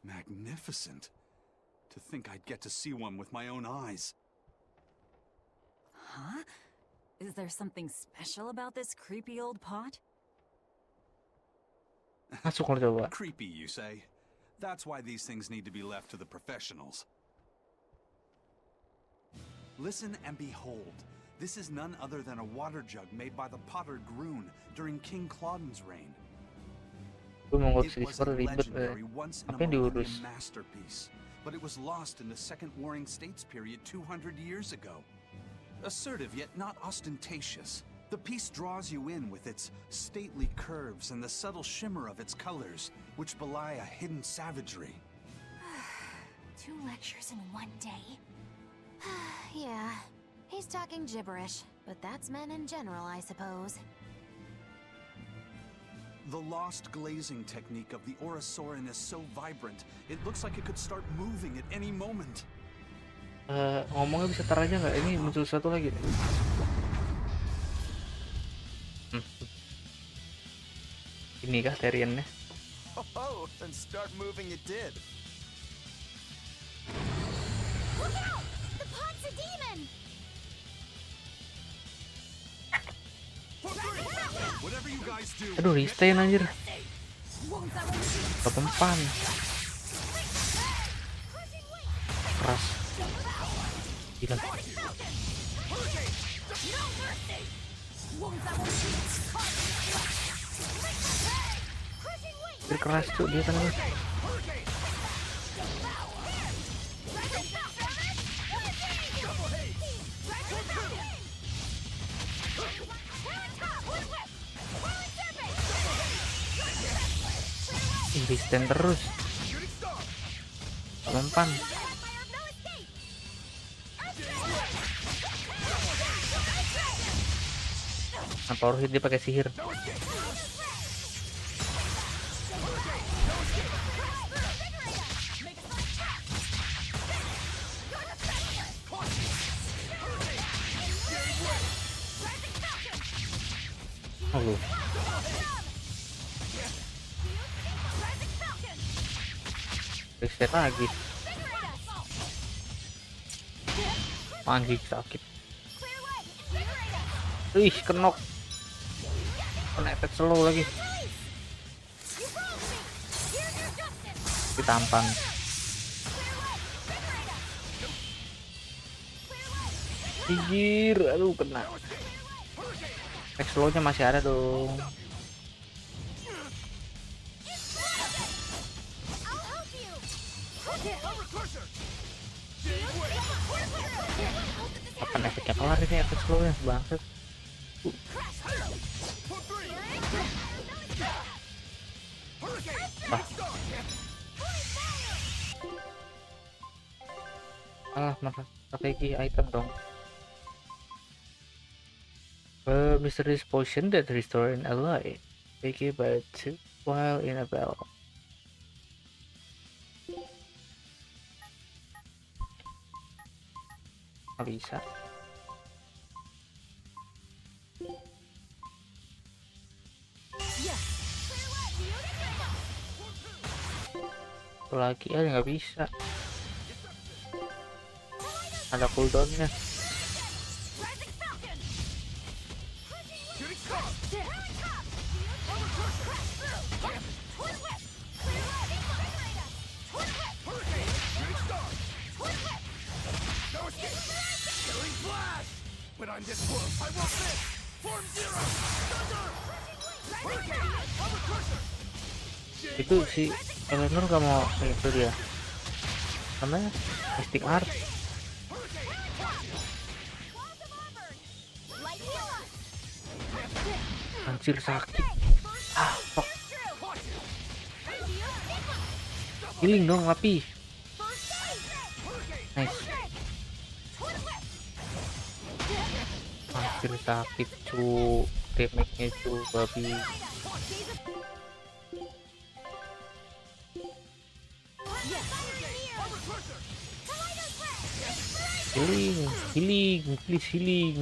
Speaker 6: Magnificent. To think I'd get to see one with my own eyes.
Speaker 4: Huh? Is there something special about this creepy old pot?
Speaker 3: Masuk kalau coba.
Speaker 6: Creepy, you say? That's why these things need to be left to the professionals. Listen and behold. This is none other than a water jug made by the potter Groon during King Clauden's reign.
Speaker 3: Gue mau ngurus
Speaker 6: It was
Speaker 3: Discord
Speaker 6: a
Speaker 3: ribet.
Speaker 6: legendary once in a
Speaker 3: Apa yang
Speaker 6: millennium
Speaker 3: diurus?
Speaker 6: masterpiece, but it was lost in the Second Warring States period 200 years ago. Assertive yet not ostentatious, the piece draws you in with its stately curves and the subtle shimmer of its colors, which belie a hidden savagery.
Speaker 5: 2 lectures in one day. Yeah, he's talking gibberish, but that's men in general, I suppose.
Speaker 6: The lost glazing technique of the Orosaurin is so vibrant, it looks like it could start moving at any moment.
Speaker 3: Ngomongnya bisa tar aja nggak? Ini muncul satu lagi. Ini kah Tyrion-nya?
Speaker 1: Oh, and start moving it did.
Speaker 7: Look out! The pod's a demon!
Speaker 6: Whatever you guys do.
Speaker 3: Aduh, restrain anjir. Ketempan. Keras. Gila. Keras tuh dia kan. Stand terus. Mempan. Nah, power hit dia pakai sihir. Oh, reset lagi. Anjing sakit. Ih, kenok. Kena efek slow lagi. Ditampang. Anjir, aduh kena. Efek slownya masih ada dong. Kapan efeknya kelar ini efek slownya bangsat. Masa strategi item dong. A mysterious potion that restores an ally. Take it by 2 while in a battle. Bisa. Lagi aja nggak bisa. Ada cooldownnya. Itu si Eleanor gak mau itu dia namanya Mystic Art. Anjir sakit. Fuck. Healing dong api. Nice. Anjir sakit cu. Damage-nya itu babi. Healing, please healing.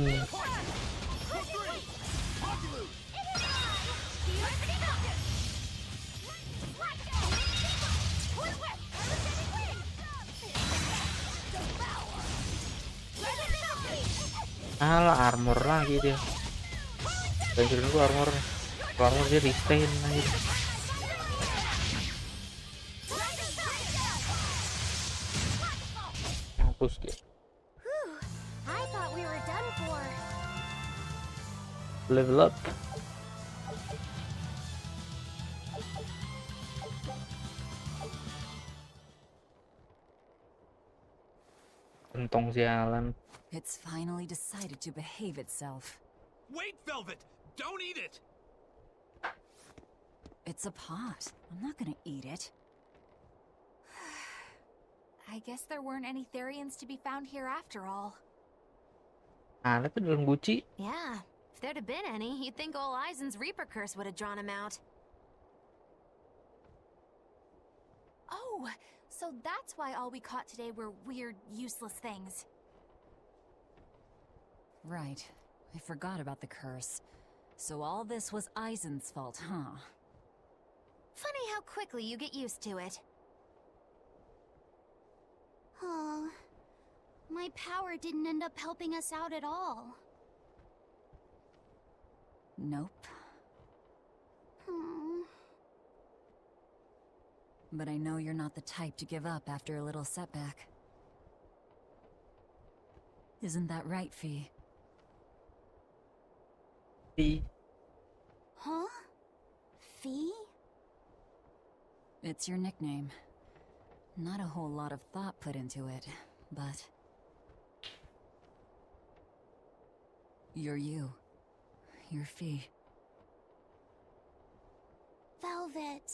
Speaker 3: Alah, armor lagi dia. Banjurin gua armor dia restrain lagi. Mampus dia. Level up. Kentong sialan.
Speaker 4: It's finally decided to behave itself.
Speaker 6: Wait, Velvet! Don't eat it!
Speaker 4: It's a pot. I'm not gonna eat it.
Speaker 5: I guess there weren't any Therians to be found here after all.
Speaker 3: Ada tuh dalam guci.
Speaker 12: Yeah, if there'd have been any, you'd think old Eisen's Reaper curse would have drawn him out.
Speaker 5: Oh, so that's why all we caught today were weird, useless things.
Speaker 4: Right. I forgot about the curse. So all this was Eisen's fault, huh?
Speaker 12: Funny how quickly you get used to it.
Speaker 7: Oh, my power didn't end up helping us out at all.
Speaker 4: Nope.
Speaker 7: Hmm.
Speaker 4: But I know you're not the type to give up after a little setback. Isn't that right, Fee?
Speaker 3: Fee.
Speaker 7: Huh? Fee?
Speaker 4: It's your nickname. Not a whole lot of thought put into it, but... You're you. You're Fee.
Speaker 7: Velvet.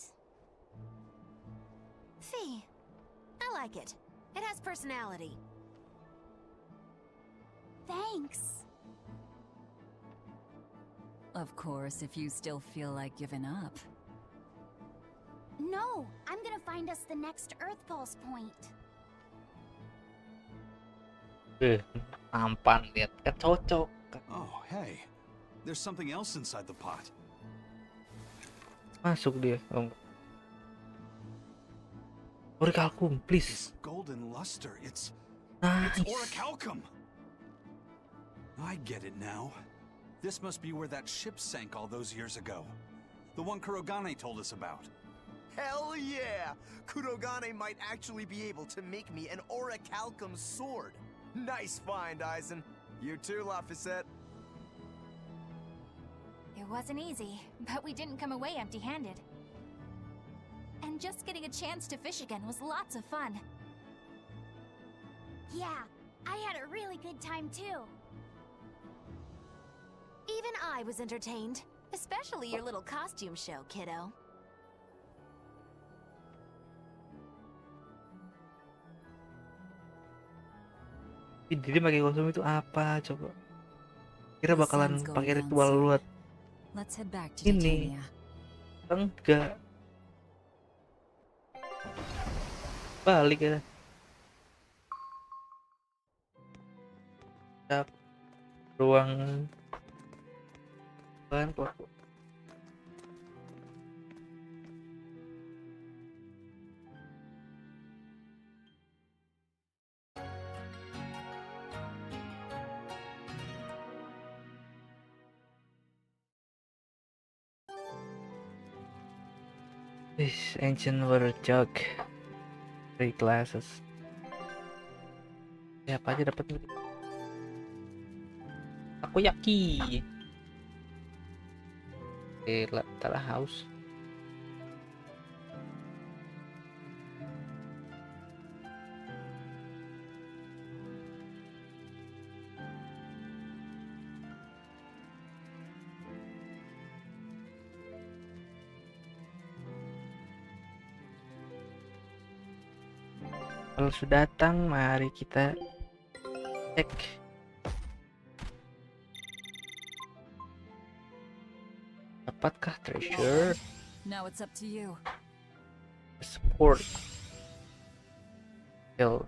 Speaker 12: Fee. I like it. It has personality.
Speaker 7: Thanks.
Speaker 4: Of course, if you still feel like giving up.
Speaker 7: No, I'm gonna find us the next Earth Pulse point.
Speaker 3: Tampan lihat kan cocok.
Speaker 6: Oh, hey. There's something else inside the pot.
Speaker 3: Masuk dia. Oh. Orichalcum, please.
Speaker 6: This golden luster, it's
Speaker 3: Nice.
Speaker 6: orichalcum. I get it now. This must be where that ship sank all those years ago. The one Kurogane told us about.
Speaker 1: Hell yeah! Kurogane might actually be able to make me an orichalcum sword. Nice find, Eisen. You too, Laphicet.
Speaker 5: It wasn't easy, but we didn't come away empty-handed. And just getting a chance to fish again was lots of fun.
Speaker 7: Yeah, I had a really good time too.
Speaker 12: Even I was entertained. Especially your little costume show, kiddo.
Speaker 3: Jadi pakai kostum itu apa coba? Kira bakalan pakai ritual luat.
Speaker 4: Let's head back to
Speaker 3: Ini.
Speaker 4: Titania.
Speaker 3: Enggak. Balik ya. Tap. Ruang bahan pokok. This ancient water jug, 3 glasses. Ya apa aja dapat? Aku yakin. Telah haus. Kalau sudah datang, mari kita cek. Dapatkah treasure?
Speaker 4: Now it's up to you.
Speaker 3: Support. Skill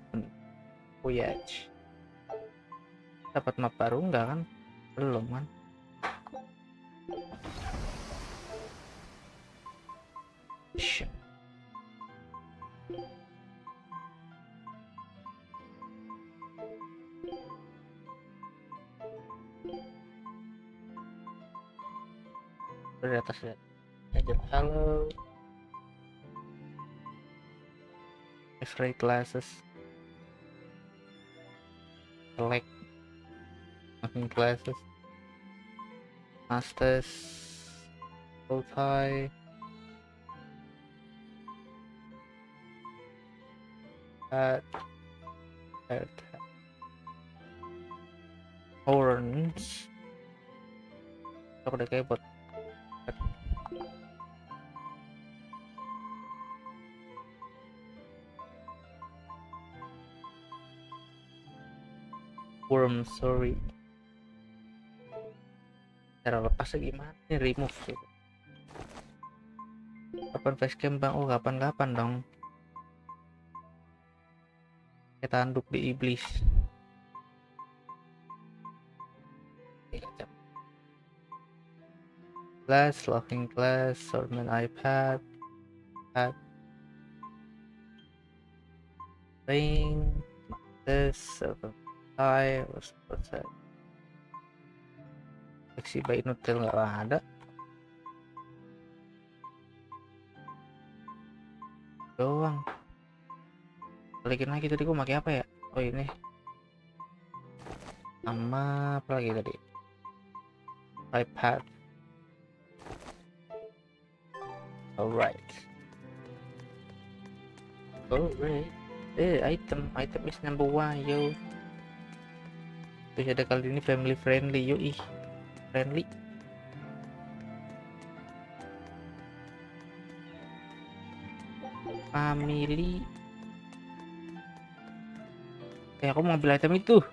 Speaker 3: voyage. Dapat map baru enggak kan? Belum kan? Mission. Di atas ya. Agent halo. X-ray glasses. Select. Makin glasses. Masters, Ultai, Orange. Aku udah kayak bot. Worm, sorry. Cara lepasnya gimana nih? Remove gitu. Kapan facecam bang? Oh kapan-kapan dong. Kayak tanduk di iblis. Class, laughing class, sortment iPad, playing, this, server tie, was protect. Seksi bayi nutil nggak ada. Doang. Balikin lagi tadi gua pakai apa ya? Oh ini. Sama apa lagi tadi? iPad. Alright. Item is number 1 yo. Terus ada kali ini family friendly yo friendly. Family. Aku mau ambil item itu.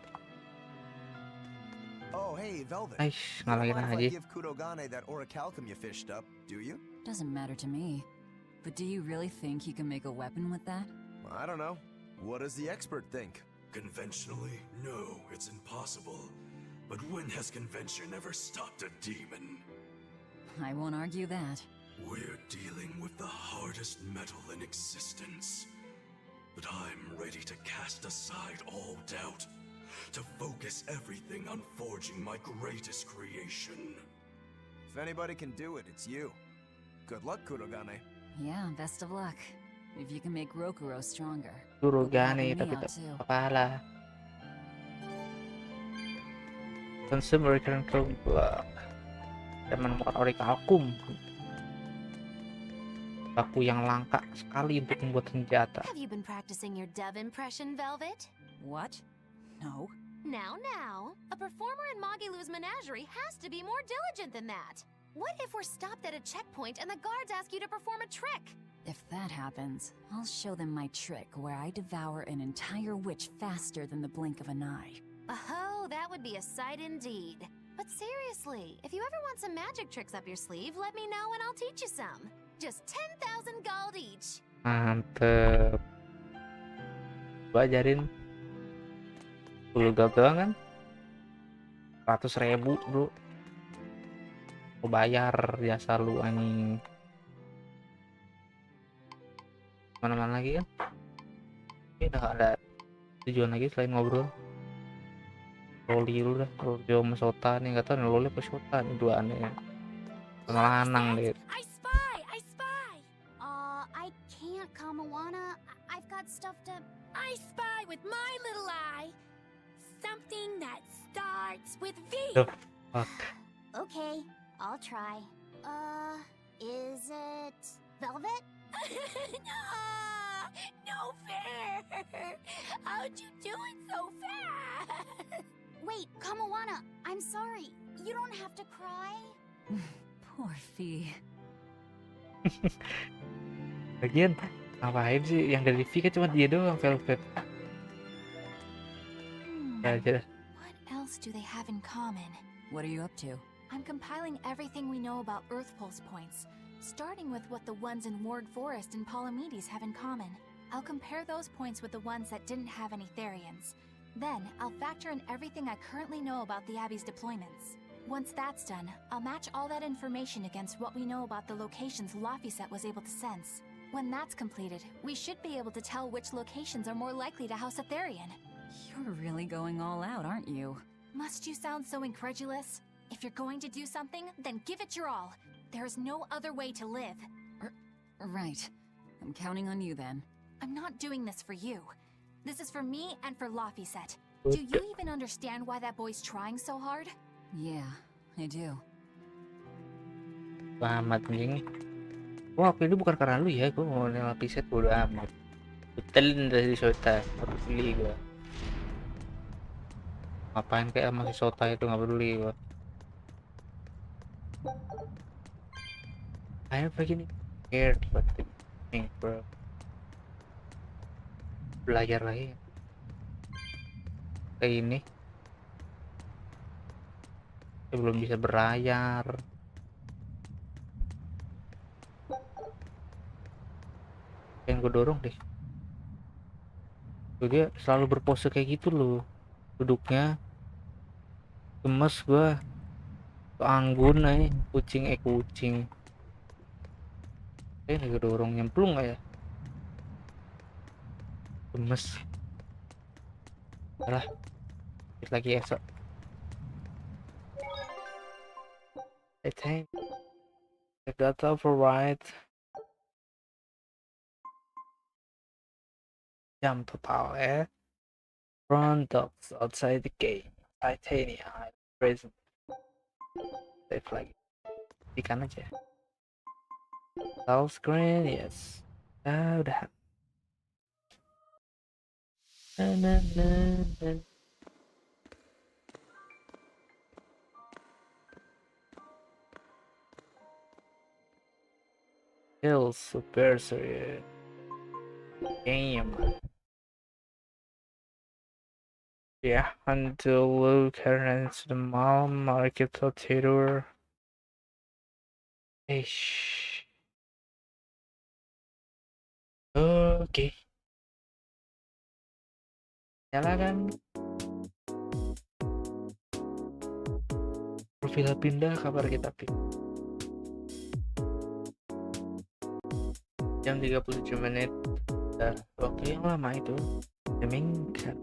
Speaker 1: Oh, hey, Velvet.
Speaker 3: Aish, ngalangin aja.
Speaker 4: Doesn't matter to me. But do you really think you can make a weapon with that?
Speaker 1: I don't know. What does the expert think?
Speaker 13: Conventionally, no, it's impossible. But when has convention ever stopped a demon?
Speaker 4: I won't argue that.
Speaker 13: We're dealing with the hardest metal in existence. But I'm ready to cast aside all doubt, to focus everything on forging my greatest creation.
Speaker 1: If anybody can do it, it's you. Good luck, Kurogane.
Speaker 4: Yeah, best of luck. If you can make Rokuro stronger.
Speaker 3: Kurogane tapi kepala. Consume recurrent block. Dan menemukan orichalcum. Baku yang langka sekali untuk membuat senjata.
Speaker 12: Have you been practicing your dove impression, Velvet?
Speaker 4: What? No.
Speaker 12: Now, a performer in Magilu's menagerie has to be more diligent than that. What if we're stopped at a checkpoint and the guards ask you to perform a trick?
Speaker 4: If that happens, I'll show them my trick where I devour an entire witch faster than the blink of an eye.
Speaker 12: Oh, that would be a sight indeed. But seriously, if you ever want some magic tricks up your sleeve, let me know and I'll teach you some. Just 10,000 gold each.
Speaker 3: Mantep. Gua ajarin 10 gold doang kan? 100.000 bro. Aku bayar jasa lu anjing. Mana-mana lagi kan? Ini udah gak ada tujuan lagi selain ngobrol. Loli lu dah, Loli sama Sota nih, gak tau nih Loli apa Sota nih dua aneh. Lanang deh.
Speaker 7: I spy! I can't, Kamawana. I've got stuff to... I spy with my little eye. Something that starts with V.
Speaker 3: The fuck?
Speaker 7: Okay, I'll try. Is it Velvet? No fair! How'd you do it so fast? Wait, Kamawana, I'm sorry. You don't have to cry.
Speaker 4: Poor Fee.
Speaker 3: Lagian ngapain sih yang dari V kan cuma dia doang, Velvet. Ya aja.
Speaker 5: What else do they have in common?
Speaker 4: What are you up to?
Speaker 5: I'm compiling everything we know about Earth Pulse points, starting with what the ones in Ward Forest and Palamedes have in common. I'll compare those points with the ones that didn't have any Therians. Then, I'll factor in everything I currently know about the Abbey's deployments. Once that's done, I'll match all that information against what we know about the locations Laphicet was able to sense. When that's completed, we should be able to tell which locations are more likely to house a Therian.
Speaker 4: You're really going all out, aren't you?
Speaker 5: Must you sound so incredulous? If you're going to do something, then give it your all. There's no other way to live.
Speaker 4: Right. I'm counting on you then.
Speaker 5: I'm not doing this for you. This is for me and for Laphicet. Do you even understand why that boy's trying so hard?
Speaker 4: Yeah, I do.
Speaker 3: Selamat anjing. Wah, ini bukan karena lu ya, gue mau lapiset bodo amat. Betelin dari Sota, nggak peduli gue. Ngapain kayak masih Sota itu, nggak peduli gue. I'm begini scared what the thing, bro. Belajar lagi. Kayak ini. Saya belum bisa berlayar. Pengen gue dorong deh. Tuh, dia selalu berpose kayak gitu loh. Duduknya gemes gue. Anggun aja. Kucing. Gue dorong nyemplung gak ya? Gemes. Alah. Lagi esok. I think if that's override. Jump power. Front dogs outside the gate. Titania prison. Safe lagi. Ikan aja. Full screen, yes. Udah. Hills of Berseria. Game. Yeah, until look into the mall market theater. Ish. Oke. Nyalakan. Profil pindah, kabar kita pindah. Jam 37 menit. Waktu yang lama itu meningkat.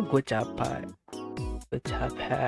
Speaker 3: Gue capek. Sebentar.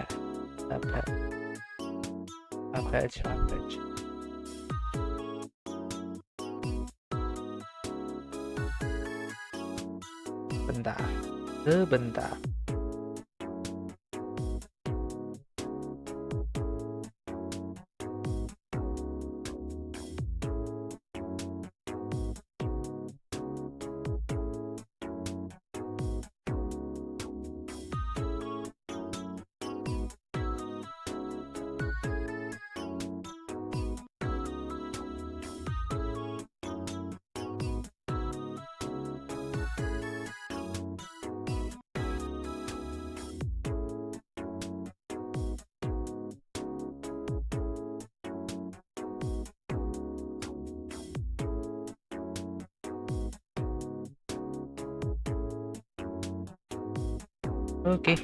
Speaker 3: Oke.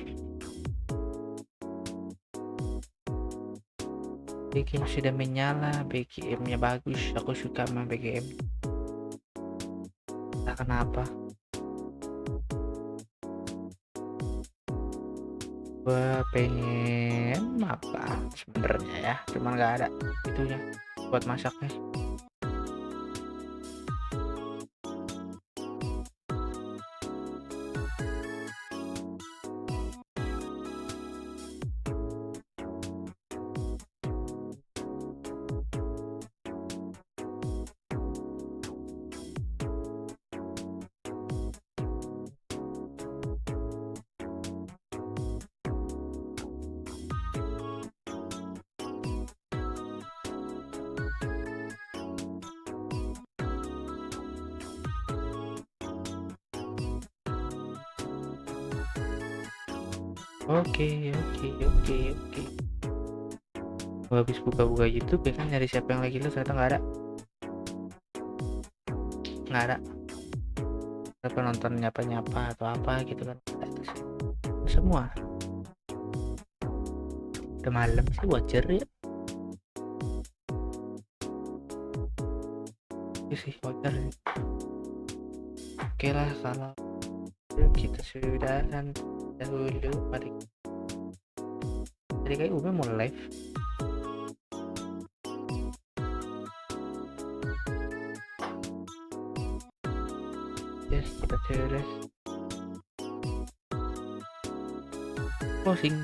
Speaker 3: BGM sudah menyala, BGM-nya bagus, aku suka sama BGM. Entah kenapa. Gua pengen apa sebenarnya ya, cuman nggak ada itunya buat masaknya. Oke. Gua habis buka-buka YouTube ya kan, nyari siapa yang lagi lu, ternyata nggak ada. Apa nonton nyapa atau apa gitu kan, semua. Udah malam sih, wajar ya. Itu sih wajar ya. Oke lah, kalau kita sudahan dahulu pada jadi kayak mau live. Yes, kita terus closing.